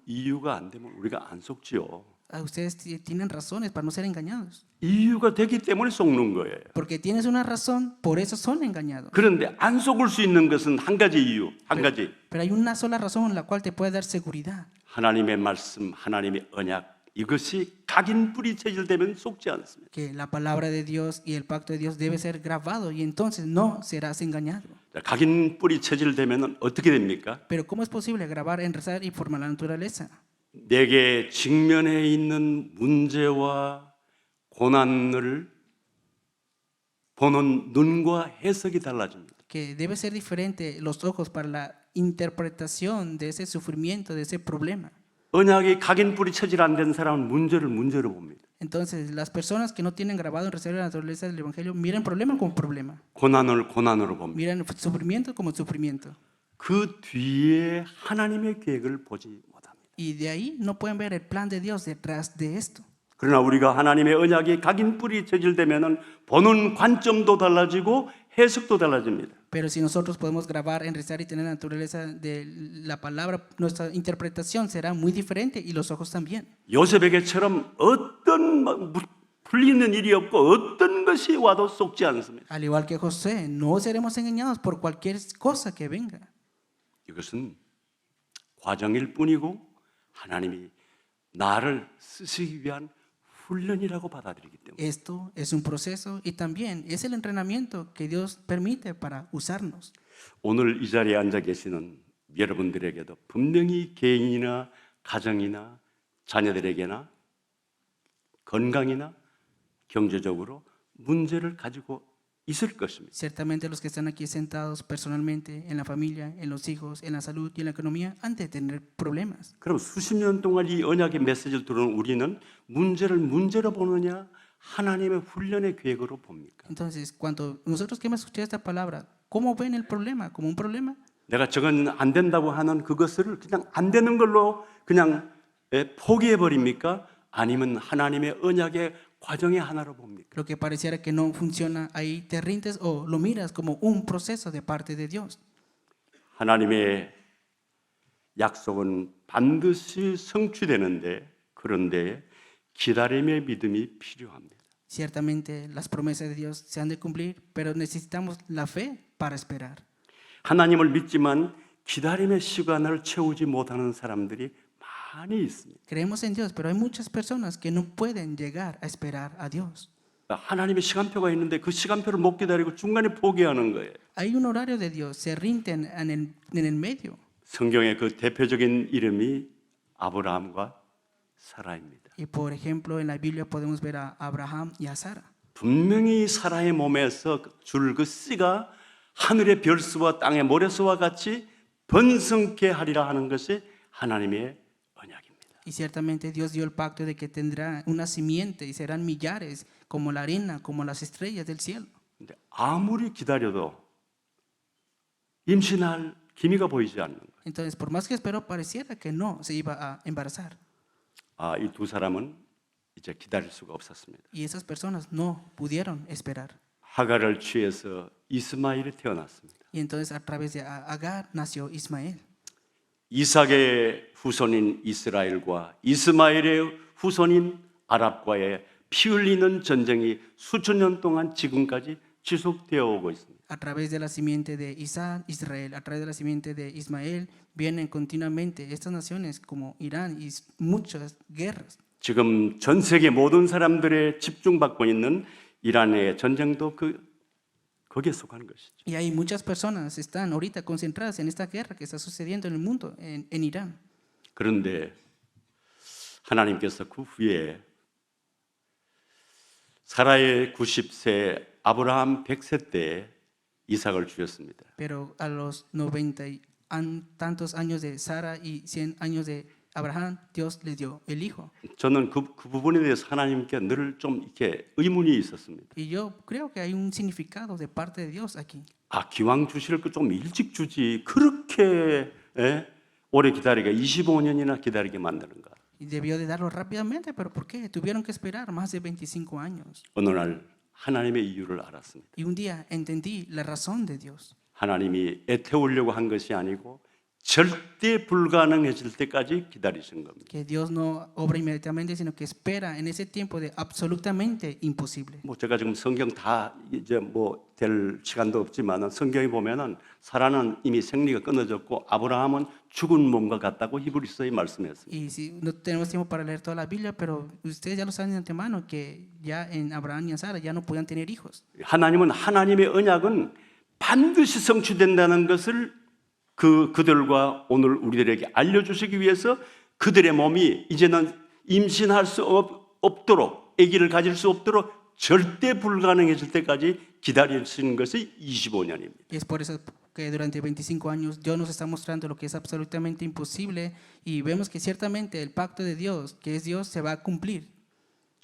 이유가 안 되면 우리가 안 속지요. Ustedes tienen razones para no ser engañados. 이유가 되기 때문에 속는 거예요. Porque tienes una razón, por eso son engañados. 그런데 안 속을 수 있는 것은 한 가지 이유, 한 가지. Pero hay una sola razón la cual te puede dar seguridad. 하나님의 말씀, 하나님의 언약 이것이 각인 뿌리 체질되면 속지 않습니다. Que la palabra de Dios y el pacto de Dios debe ser grabado y entonces no serás engañado. 자, 각인 뿌리 체질되면 어떻게 됩니까? Pero ¿cómo es posible grabar, enraizar y formar la naturaleza? 내게 직면해 있는 문제와 고난을 보는 눈과 해석이 달라집니다. Que debe ser diferente los ojos para la interpretación de ese sufrimiento, de ese problema. 언약이 각인 뿌리 체질 안 된 사람은 문제를 문제로 봅니다. Entonces, las personas que no tienen grabado, enraizado la naturaleza del Evangelio miran problema como problema, 고난을 고난으로 봅니다. miran sufrimiento como sufrimiento. 그 뒤에 하나님의 계획을 보지 못합니다. Y de ahí no pueden ver el plan de Dios detrás de esto. 그러나 우리가 하나님의 언약이 각인 뿌리 체질되면은 보는 관점도 달라지고 해석도 달라집니다. Pero si nosotros podemos grabar, enraizar y tener la naturaleza de la palabra, nuestra interpretación será muy diferente y los ojos también. 요셉에게처럼 어떤 풀리는 일이 없고 어떤 것이 와도 속지 않습니다. Al igual que José, no seremos engañados por cualquier cosa que venga. 이것은 과정일 뿐이고 하나님이 나를 쓰시기 위한 훈련이라고 받아들이기 때문에 Esto es un proceso y también es el entrenamiento que Dios permite para usarnos. 오늘 이 자리에 앉아 계시는 여러분들에게도 분명히 개인이나 가정이나 자녀들에게나 건강이나 경제적으로 문제를 가지고 있을 것입니다. Ciertamente los que están aquí sentados personalmente, en la familia, en los hijos, en la salud y en la economía, han de tener problemas. 그럼 수십 년 동안 이 언약의 메시지를 들은 우리는 문제를 문제로 보느냐 하나님의 훈련의 계획으로 봅니까? Entonces, cuando nosotros que hemos escuchado esta palabra, ¿cómo ven el problema? ¿Como un problema? 내가 저건 안 된다고 하는 그것을 그냥 안 되는 걸로 그냥 포기해 버립니까? 아니면 하나님의 언약의 과정의 하나로 봅니까? Lo que pareciera que no funciona, ahí te rindes o lo miras como un proceso de parte de Dios. 하나님의 약속은 반드시 성취되는데 그런데 기다림의 믿음이 필요합니다. Ciertamente las promesas de Dios se han de cumplir, pero necesitamos la fe para esperar. 하나님을 믿지만 기다림의 시간을 채우지 못하는 사람들이 많이 있습니다. Creemos en Dios, pero hay muchas personas que no pueden llegar a esperar a Dios. 하나님의 시간표가 있는데 그 시간표를 못 기다리고 중간에 포기하는 거예요. Hay un horario de Dios, se rinden en el medio. 성경의 그 대표적인 이름이 아브라함과 사라입니다. Y por ejemplo, en la Biblia podemos ver a Abraham y a Sara. 분명히 사라의 몸에서 줄 그 씨가 하늘의 별수와 땅의 모래수와 같이 번성케 하리라 하는 것이 하나님의 언약입니다. Y ciertamente Dios dio el pacto de que tendrá una simiente y serán millares como la arena, como las estrellas del cielo. 근데 아무리 기다려도 임신할 기미가 보이지 않는 거예요. Entonces, por más que esperó, pareciera que no se iba a embarazar. 이 두 사람은 이제 기다릴 수가 없었습니다. Y esas personas no pudieron esperar. 하갈을 취해서 이스마엘이 태어났습니다. Y entonces a través de Agar nació Ismael. 이삭의 후손인 이스라엘과 이스마엘의 후손인 아랍과의 피 흘리는 전쟁이 수천 년 동안 지금까지 지속되어 오고 있습니다. A través de la simiente de Isaac, Israel, a través de la simiente de Ismael, vienen continuamente estas naciones como Irán y muchas guerras. 지금 전 세계 모든 사람들의 집중받고 있는 이란의 전쟁도 거기에 속하는 것이죠. Y hay muchas personas que están ahorita concentradas en esta guerra que está sucediendo en el mundo, en Irán. 그런데 하나님께서 그 후에 사라의 90세, 아브라함 100세 때 이삭을 주셨습니다. Pero a los 90 y tantos años de Sara y 100 años de Abraham, Dios le dio el hijo. 저는 그 부분에 대해서 하나님께 늘 좀 이렇게 의문이 있었습니다. Y yo creo que hay un significado de parte de Dios aquí. 아, 기왕 주실 거 좀 일찍 주지. 그렇게 오래 기다리게 25년이나 기다리게 만드는가? Y debió de darlo rápidamente, pero ¿por qué? Tuvieron que esperar más de 25 años. 어느 날 하나님의 이유를 알았습니다. Y un día entendí la razón de Dios. 하나님이 애태우려고 한 것이 아니고 절대 불가능해질 때까지 기다리신 겁니다. Que Dios no obra inmediatamente, sino que espera en ese tiempo de absolutamente imposible. 뭐 제가 지금 성경 다 이제 뭐 될 시간도 없지만은 성경에 보면은 사라는 이미 생리가 끊어졌고 아브라함은 죽은 몸과 같다고 히브리서에 말씀했습니다. Y si no tenemos tiempo para leer toda la Biblia, pero ustedes ya lo saben de antemano que ya en Abraham y en Sara ya no podían tener hijos. 하나님은 하나님의 언약은 반드시 성취된다는 것을 그들과 오늘 우리들에게 알려주시기 위해서 그들의 몸이 이제는 임신할 수 없도록 아기를 가질 수 없도록 절대 불가능해질 때까지 기다리시는 것이 25년입니다. Y es por eso que durante 25 años Dios nos está mostrando lo que es absolutamente imposible y vemos que ciertamente el pacto de Dios, que es Dios, se va a cumplir.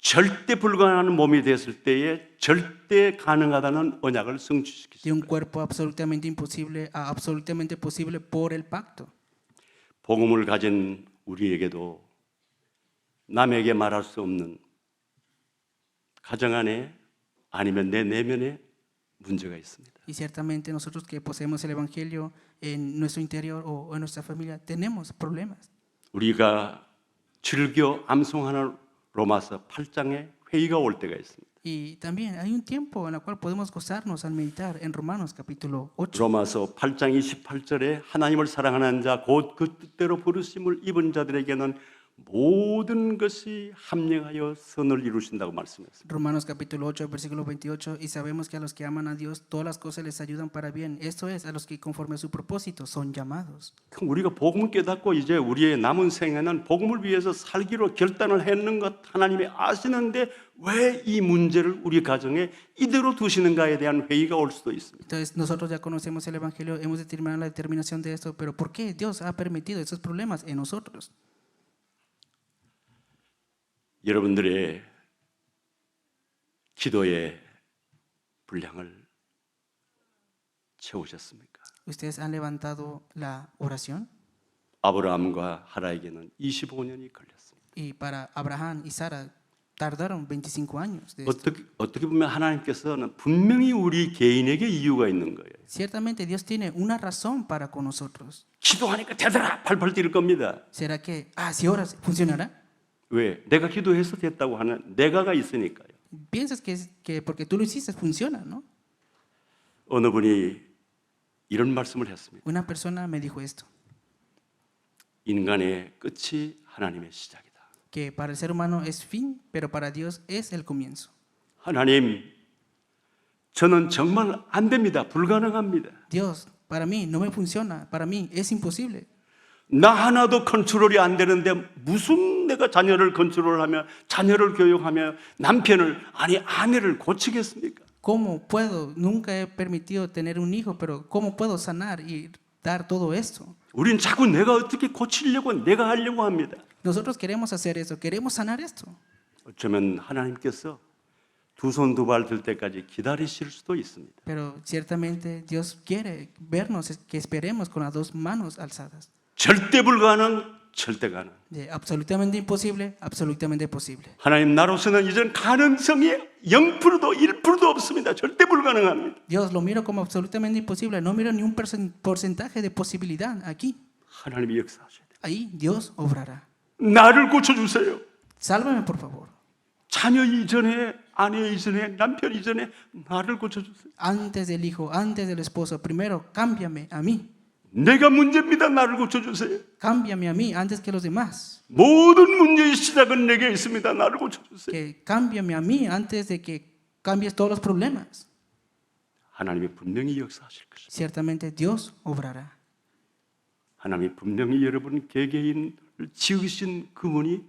절대 불가능한 몸이 됐을 때에 절대 가능하다는 언약을 De 성취시키십니다. un cuerpo absolutamente imposible a absolutamente posible por el pacto. 복음을 가진 우리에게도 남에게 말할 수 없는 가정 안에 아니면 내 내면에 문제가 있습니다. Y ciertamente nosotros que poseemos el Evangelio en nuestro interior o en nuestra familia tenemos problemas. 우리가 즐겨 암송하는 로마서 8장에 회의가 올 때가 있습니다. Y también hay un tiempo en el cual podemos gozarnos al meditar en Romanos capítulo 8. 로마서 8장 28절에 하나님을 사랑하는 자 곧 그 뜻대로 부르심을 입은 자들에게는 모든 것이 합력하여 선을 이루신다고 말씀했습니다. Romanos capítulo 8, versículo 28, y sabemos que a los que aman a Dios todas las cosas les ayudan para bien. Esto es, a los que conforme a su propósito son llamados. 그럼 우리가 복음을 깨닫고 이제 우리의 남은 생애는 복음을 위해서 살기로 결단을 했는 것 하나님이 아시는데 왜 이 문제를 우리 가정에 이대로 두시는가에 대한 회의가 올 수도 있습니다. Entonces nosotros ya conocemos el Evangelio, hemos determinado la determinación de esto, pero ¿por qué Dios ha permitido esos problemas en nosotros? 여러분들의 기도의 분량을 채우셨습니까? ¿Ustedes han levantado la oración? 아브라함과 하라에게는 25년이 걸렸습니다. Y para Abraham y Sara tardaron 25 años. De esto. 어떻게 보면 하나님께서는 분명히 우리 개인에게 이유가 있는 거예요. Ciertamente Dios tiene una razón para con nosotros. 기도하니까 되더라 팔팔 뛸 겁니다. ¿Será que, si oras, funcionará? 왜? 내가 기도해서 됐다고 하는 내가가 있으니까요. Piensas que porque tú lo hiciste funciona, ¿no? 어느 분이 이런 말씀을 했습니다. Una persona me dijo esto, 인간의 끝이 하나님의 시작이다. que para el ser humano es fin, pero para Dios es el comienzo. 하나님, 저는 정말 안 됩니다. 불가능합니다. Dios, para mí no me funciona, para mí es imposible. 나 하나도 컨트롤이 안 되는데 무슨 내가 자녀를 컨트롤하며 자녀를 교육하며 남편을 아니 아내를 고치겠습니까? ¿Cómo puedo? Nunca he permitido tener un hijo, pero ¿cómo puedo sanar y dar todo esto? 우린 자꾸 내가 어떻게 고치려고 내가 하려고 합니다. Nosotros queremos hacer eso, queremos sanar esto. 어쩌면 하나님께서 두 손 두 발 들 때까지 기다리실 수도 있습니다. Pero ciertamente Dios quiere vernos, que esperemos con las dos manos alzadas. 절대 불가능, 절대 가능. De absolutamente imposible, absolutamente posible. 하나님 나로서는 이전 가능성이 0%도 1%도 없습니다. 절대 불가능합니다. Dios lo miro como absolutamente imposible, no miro ni un porcentaje de posibilidad aquí. 하나님이 역사하셔야 돼요. Ahí Dios obrará. 나를 고쳐주세요. Sálvame por favor. 자녀 이전에 아내 이전에 남편 이전에 나를 고쳐주세요. Antes del hijo, antes del esposo, primero cámbiame a mí. 내가 문제입니다. 나를 고쳐주세요. Cámbiame a mí antes que los demás. 모든 문제의 시작은 내게 있습니다. 나를 고쳐주세요. Que cámbiame a mí antes de que cambies todos los problemas. 하나님이 분명히 역사하실 것입니다. Ciertamente Dios obrará. 하나님이 분명히 여러분 개개인을 지으신 그분이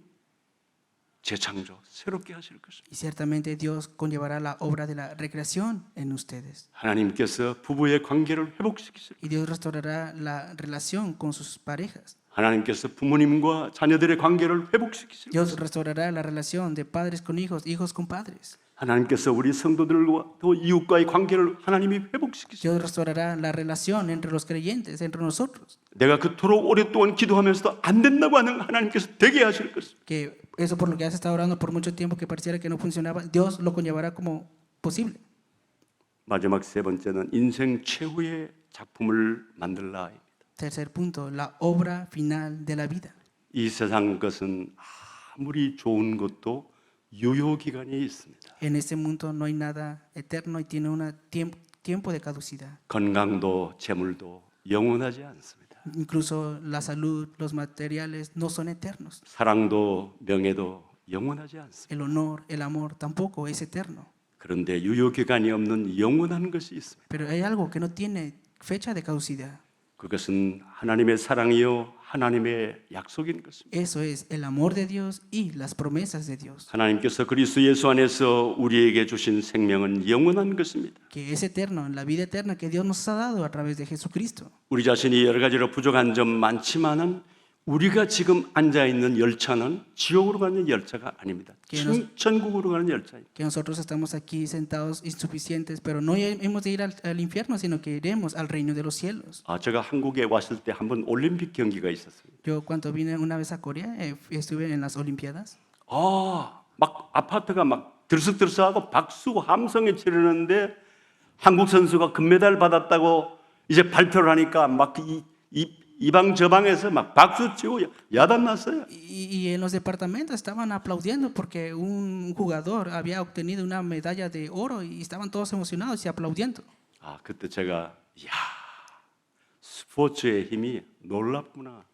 재창조, 새롭게 하실 것입니다. Y ciertamente Dios conllevará la obra de la recreación en ustedes. 하나님께서 부부의 관계를 회복시키실 Y Dios restaurará la relación con sus parejas. 하나님께서 부모님과 자녀들의 관계를 회복시키실 Dios restaurará la relación de padres con hijos, hijos con padres. 하나님께서 우리 성도들과 또 이웃과의 관계를 하나님이 회복시키실 Dios restaurará la relación entre los creyentes, entre nosotros. 내가 그토록 오랫동안 기도하면서도 안 된다고 하는 하나님께서 되게 하실 것입니다. Que eso por lo que has estado orando por mucho tiempo que pareciera que no funcionaba, Dios lo conllevará como posible. 마지막 세 번째는 인생 최후의 작품을 만들라입니다. Tercer punto, la obra final de la vida. 이 세상 것은 아무리 좋은 것도 유효 기간이 있습니다. En este mundo no hay nada eterno y tiene un tiempo de caducidad. 건강도 재물도 영원하지 않습니다. Incluso la salud, los materiales no son eternos. 사랑도 명예도 영원하지 않습니다. El honor, el amor tampoco es eterno. 그런데 유효 기간이 없는 영원한 것이 있습니다. Pero hay algo que no tiene fecha de caducidad. 그것은 하나님의 사랑이요 하나님의 약속인 것입니다. Eso es el amor de Dios y las promesas de Dios. 하나님께서 그리스도 예수 안에서 우리에게 주신 생명은 영원한 것입니다. Que es eterno, la vida eterna que Dios nos ha dado a través de Jesucristo. 우리 자신이 여러 가지로 부족한 점 많지만은 우리가 지금 앉아 있는 열차는 지옥으로 가는 열차가 아닙니다. 천국으로 가는 열차입니다. Que nosotros estamos aquí sentados insuficientes, pero no hemos de ir al infierno, sino que iremos al reino de los cielos. 제가 한국에 왔을 때 한번 올림픽 경기가 있었습니다. Yo cuando vine una vez a Corea, estuve en las Olimpiadas. 막 아파트가 막 들썩들썩하고 박수 함성에 치르는데 한국 선수가 금메달 받았다고 이제 발표를 하니까 막 이방 저방에서 막 박수 치고 야단 났어요. Y en los departamentos estaban aplaudiendo porque un jugador había obtenido una medalla de oro y estaban todos emocionados y aplaudiendo. 그때 제가 스포츠의 힘이 놀랍구나.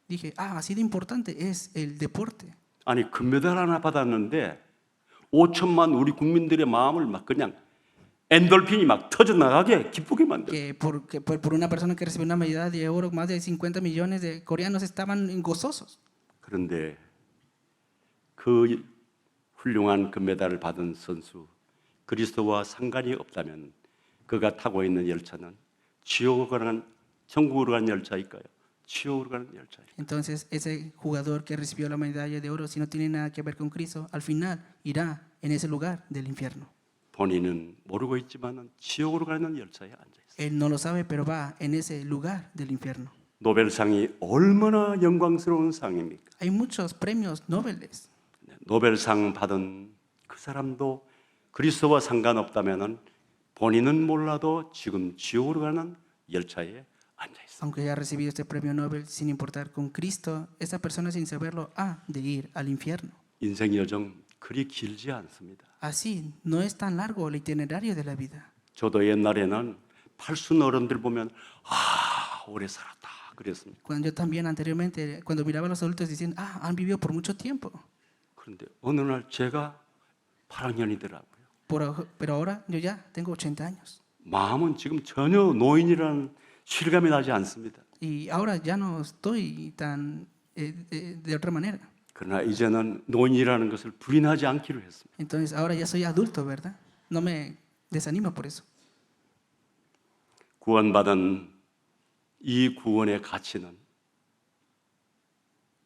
Dije, así de importante es el deporte. 아니 금메달 하나 받았는데 5천만 우리 국민들의 마음을 막 그냥 엔돌핀이 막 터져 나가게 기쁘게 만들어. Que por una persona que recibió una medalla de oro, más de 50 millones de coreanos estaban gozosos. 그런데 그 훌륭한 금메달을 받은 선수 그리스도와 상관이 없다면 그가 타고 있는 열차는 지옥으로 가는 천국으로 가는 열차일까요? 지옥으로 가는 열차일까요? Entonces ese jugador que recibió la medalla de oro, si no tiene nada que ver con Cristo, al final irá en ese lugar del infierno. 본인은 모르고 있지만은 지옥으로 가는 열차에 앉아 있어요. Él no lo sabe, pero va en ese lugar del infierno. 노벨상이 얼마나 영광스러운 상입니까? Hay muchos premios Nobel. 노벨상 받은 그 사람도 그리스도와 상관없다면은 본인은 몰라도 지금 지옥으로 가는 열차에 앉아 있어요. Aunque haya recibido este premio Nobel sin importar con Cristo, esa persona sin saberlo ha de ir al infierno. 인생 여정 그리 길지 않습니다. Así no es tan largo el itinerario de la vida. 저도 옛날에는 팔순 어른들 보면 오래 살았다 그랬습니다. Cuando yo también anteriormente, cuando miraba a los adultos decían, han vivido por mucho tiempo. 그런데 어느 날 제가 8학년이더라고요. Pero ahora yo ya tengo 80 años. 마음은 지금 전혀 노인이라는 실감이 나지 않습니다. Y ahora ya no estoy tan de otra manera. 그러나 이제는 노인이라는 것을 부인하지 않기로 했습니다. Entonces ahora ya soy adulto, ¿verdad? No me desanimo por eso. 구원받은 이 구원의 가치는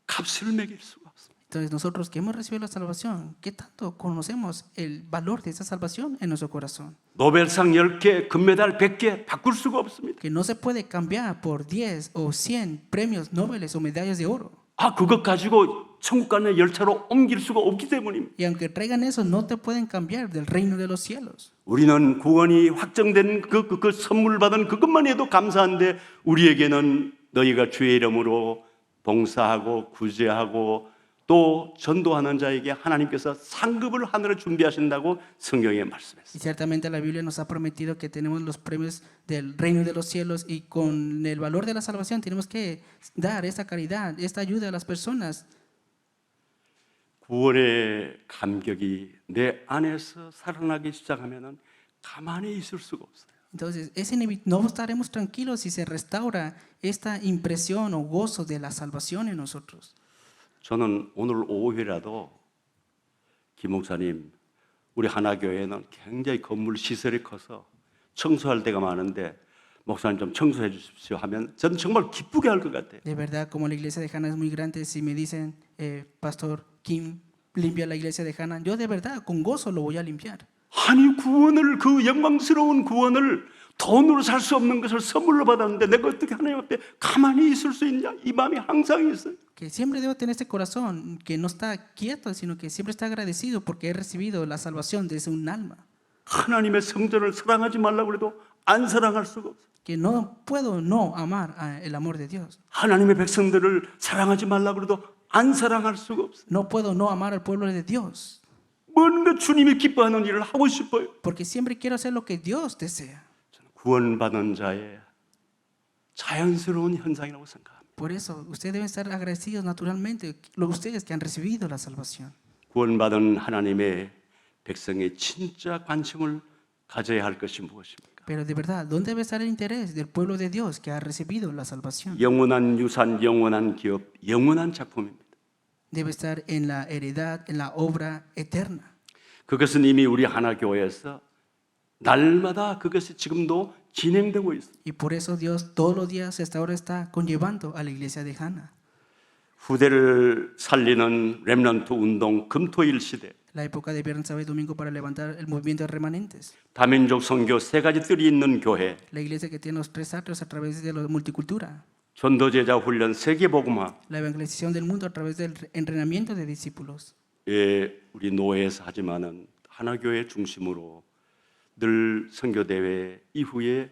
값을 매길 수가 없습니다. Entonces nosotros que hemos recibido la salvación, ¿qué tanto conocemos el valor de esa salvación en nuestro corazón? 노벨상 10개, 금메달 100개 바꿀 수가 없습니다. Que no se puede cambiar por 10 o 100 premios Nobel o medallas de oro. 그것 가지고 천국 가는 열차로 옮길 수가 없기 때문입니다. Y aunque traigan eso, no te pueden cambiar del reino de los cielos. 우리는 구원이 확정된 그 선물 받은 그것만 해도 감사한데 우리에게는 너희가 주의 이름으로 봉사하고 구제하고 또 전도하는 자에게 하나님께서 상급을 하늘에 준비하신다고 성경에 말씀했어요. Y ciertamente la Biblia nos ha prometido que tenemos los premios del reino de los cielos y con el valor de la salvación tenemos que dar esta caridad, esta ayuda a las personas. 구원의 감격이 내 안에서 살아나기 시작하면은 가만히 있을 수가 없어요. Entonces, no estaremos tranquilos si se restaura esta impresión o gozo de la salvación en nosotros. 저는 오늘 오후에라도 김 목사님, 우리 하나교회는 굉장히 건물 시설이 커서 청소할 데가 많은데 목사님 좀 청소해 주십시오 하면 저는 정말 기쁘게 할 것 같아요. De verdad, como la iglesia de Hana es muy grande, si me dicen, Pastor Kim, limpia la iglesia de Hana, yo de verdad, con gozo lo voy a limpiar. 아니 구원을 그 영광스러운 구원을 돈으로 살 수 없는 것을 선물로 받았는데 내가 어떻게 하나님 앞에 가만히 있을 수 있냐 이 마음이 항상 있어요. Que siempre debo tener este corazón que no está quieto, sino que siempre está agradecido porque he recibido la salvación desde un alma. 하나님의 성전을 사랑하지 말라고 해도 안 사랑할 수가 없어요. Que no puedo no amar el amor de Dios. 하나님의 백성들을 사랑하지 말라고 해도 안 사랑할 수가 없어요. No puedo no amar al pueblo de Dios. 뭔가 주님이 기뻐하는 일을 하고 싶어요. Porque siempre quiero hacer lo que Dios desea. 구원받은 자의 자연스러운 현상이라고 생각합니다. Por eso, ustedes deben estar agradecidos naturalmente, ustedes que han recibido la salvación. 구원받은 하나님의 백성의 진짜 관심을 가져야 할 것이 무엇입니까? Pero de verdad, ¿dónde debe estar el interés del pueblo de Dios que ha recibido la salvación? 영원한 유산, 영원한 기업, 영원한 작품입니다. Debe estar en la heredad, en la obra eterna. 그것은 이미 우리 하나교회에서 날마다 그것이 지금도 진행되고 있어요. Y por eso Dios todos los días hasta ahora está conllevando a la iglesia de Hana. 후대를 살리는 렘넌트 운동 금토일 시대, La época de viernes, sábado y domingo para levantar el movimiento de remanentes. 다민족 선교 세 가지 뜰이 있는 교회, La iglesia que tiene los tres atrios a través de la multicultura. 전도제자 훈련 세계복음화, La evangelización del mundo a través del entrenamiento de discípulos. 예, 우리 노회에서 하지만은 하나교회 중심으로 늘 선교대회 이후에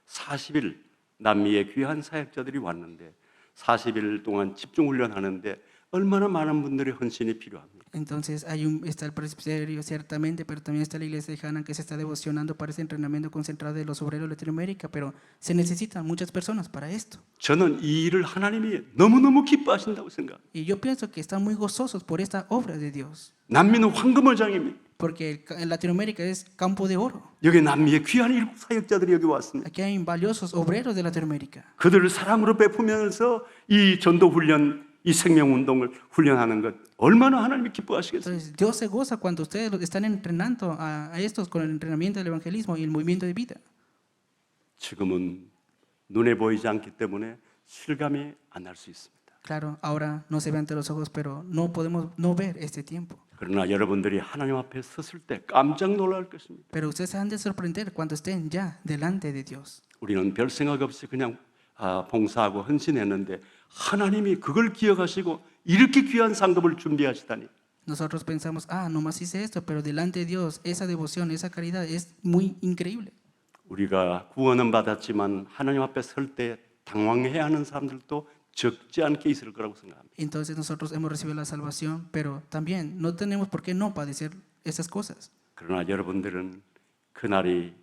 40일 남미의 귀한 사역자들이 왔는데 40일 동안 집중훈련하는데 얼마나 많은 분들의 헌신이 필요합니까? Entonces está el presbiterio ciertamente, pero también está la iglesia de Hana que se está devocionando para ese entrenamiento concentrado de los obreros de Latinoamérica, pero se necesitan muchas personas para esto. 저는 이 일을 하나님이 너무너무 기뻐하신다고 생각합니다. Y yo pienso que están muy gozosos por esta obra de Dios, 남미는 황금어장입니다. porque en Latinoamérica es campo de oro. 여기 남미의 귀한 일곱 사역자들이 여기 왔습니다. Aquí hay valiosos obreros de Latinoamérica. 그들을 사랑으로 베푸면서 이 전도훈련, 이 생명운동을 훈련하는 것 얼마나 하나님이 기뻐하시겠어요? Entonces Dios se goza cuando ustedes están entrenando a estos con el entrenamiento del evangelismo y el movimiento de vida. 지금은 눈에 보이지 않기 때문에 실감이 안 날 수 있습니다. Claro, ahora no se ve ante los ojos, pero no podemos no ver este tiempo. 그러나 여러분들이 하나님 앞에 섰을 때 깜짝 놀랄 것입니다. Pero ustedes se han de sorprender cuando estén ya delante de Dios. 우리는 별 생각 없이 그냥 봉사하고 헌신했는데 하나님이 그걸 기억하시고 이렇게 귀한 상급을 준비하시다니. Nosotros pensamos, nomás hice esto, pero delante de Dios esa devoción, esa caridad es muy increíble. 우리가 구원은 받았지만 하나님 앞에 설 때 당황해야 하는 사람들도 적지 않게 있을 거라고 생각합니다. Entonces nosotros hemos recibido la salvación, pero también no tenemos por qué no padecer esas cosas. 그러나 여러분들은 그날이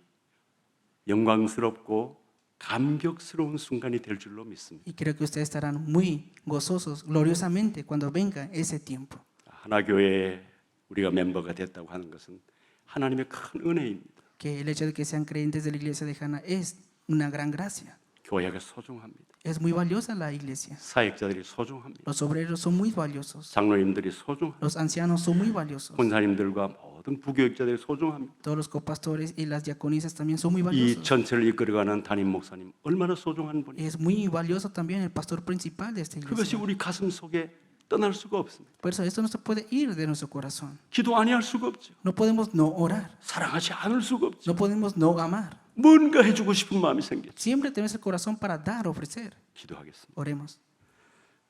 영광스럽고 감격스러운 순간이 될 줄로 믿습니다. Y creo que ustedes estarán muy gozosos, gloriosamente, cuando venga ese tiempo. 하나교회에 우리가 멤버가 됐다고 하는 것은 하나님의 큰 은혜입니다. Que el hecho de que sean creyentes de la iglesia de Hana es una gran gracia. 교회가 소중합니다. Es muy valiosa la iglesia. 사역자들이 소중합니다. Los obreros son muy valiosos. 장로님들이 소중합니다. Los ancianos son muy valiosos. 권사님들과 모든 부교육자들이 소중합니다. Todos los copastores y las diaconisas también son muy 이 valiosos. 전체를 이끌어가는 담임 목사님 얼마나 소중한 분이에요. Es muy valioso también el pastor principal de esta 그것이 iglesia. 우리 가슴 속에 떠날 수가 없습니다. Por eso esto no se puede ir de nuestro corazón. 기도 안 할 수가 없죠. No podemos no orar. 사랑하지 않을 수가 없죠. No podemos no amar. 뭔가 해주고 싶은 마음이 생겼죠. Siempre tenemos el corazón para dar, ofrecer. 기도하겠습니다. Oremos.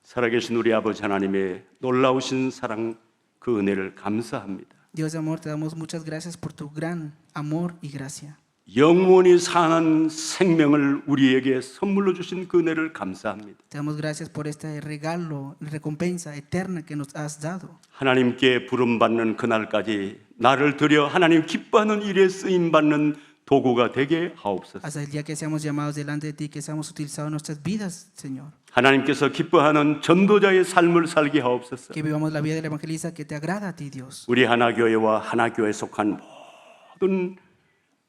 살아계신 우리 아버지 하나님의 놀라우신 사랑 그 은혜를 감사합니다. Dios de amor, te damos muchas gracias por tu gran amor y gracia. 영원히 사는 생명을 우리에게 선물로 주신 그 은혜를 감사합니다. Te damos gracias por este regalo, recompensa eterna que nos has dado. 하나님께 부름받는 그날까지 나를 드려 하나님 기뻐하는 일에 쓰임받는 도구가 되게 하옵소서. Hasta el día que seamos llamados delante de ti, que seamos utilizados en nuestras vidas, Señor. 하나님께서 기뻐하는 전도자의 삶을 살게 하옵소서. Que vivamos la vida del evangelista que te agrada a ti, Dios. 우리 하나교회와 하나교회에 속한 모든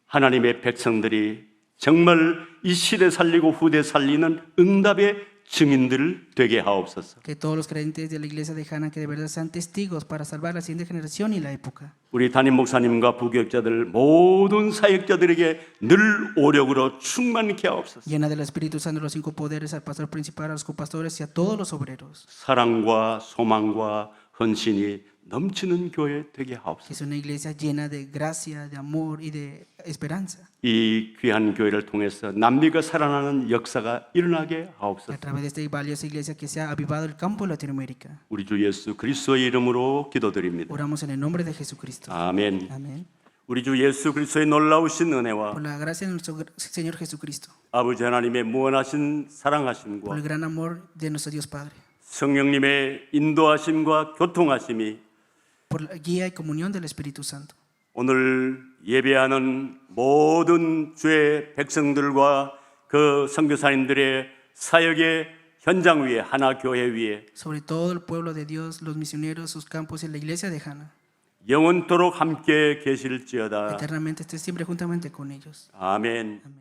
하나님의 백성들이 정말 이 시대 살리고 후대 살리는 응답의 증인들 되게 하옵소서. Que todos los creyentes de la iglesia de Hana que de verdad sean testigos para salvar la siguiente generación y la época. 우리 담임 목사님과 부교육자들 모든 사역자들에게 늘 오력으로 충만케 하옵소서. Llena del Espíritu Santo los 5 poderes al pastor principal, a los copastores y a todos los obreros. 사랑과 소망과 헌신이 넘치는 교회 되게 Que 하옵소서. es una iglesia llena de gracia, de amor y de esperanza. 이 귀한 교회를 통해서 남미가 살아나는 역사가 일어나게 Que 하옵소서. a través de esta valiosa iglesia que se ha avivado el campo de Latinoamérica. 우리 주 예수 그리스도의 이름으로 기도드립니다. Oramos en el nombre de Jesucristo. 아멘. Amén. 우리 주 예수 그리스도의 놀라우신 은혜와 Por la gracia de nuestro Señor Jesucristo. 아버지 하나님의 무한하신 Por 사랑하심과 el gran amor de nuestro Dios Padre. 성령님의 인도하심과 교통하심이 Por la guía y comunión del Espíritu Santo. 오늘 예배하는 모든 주의 백성들과 그 선교사님들의 사역의 현장 위에 하나 교회 위에 Sobre todo el pueblo de Dios, los misioneros, sus campos y la iglesia de Hana. 영원토록 함께 계실지어다. Eternamente esté siempre juntamente con ellos. 아멘. Amén.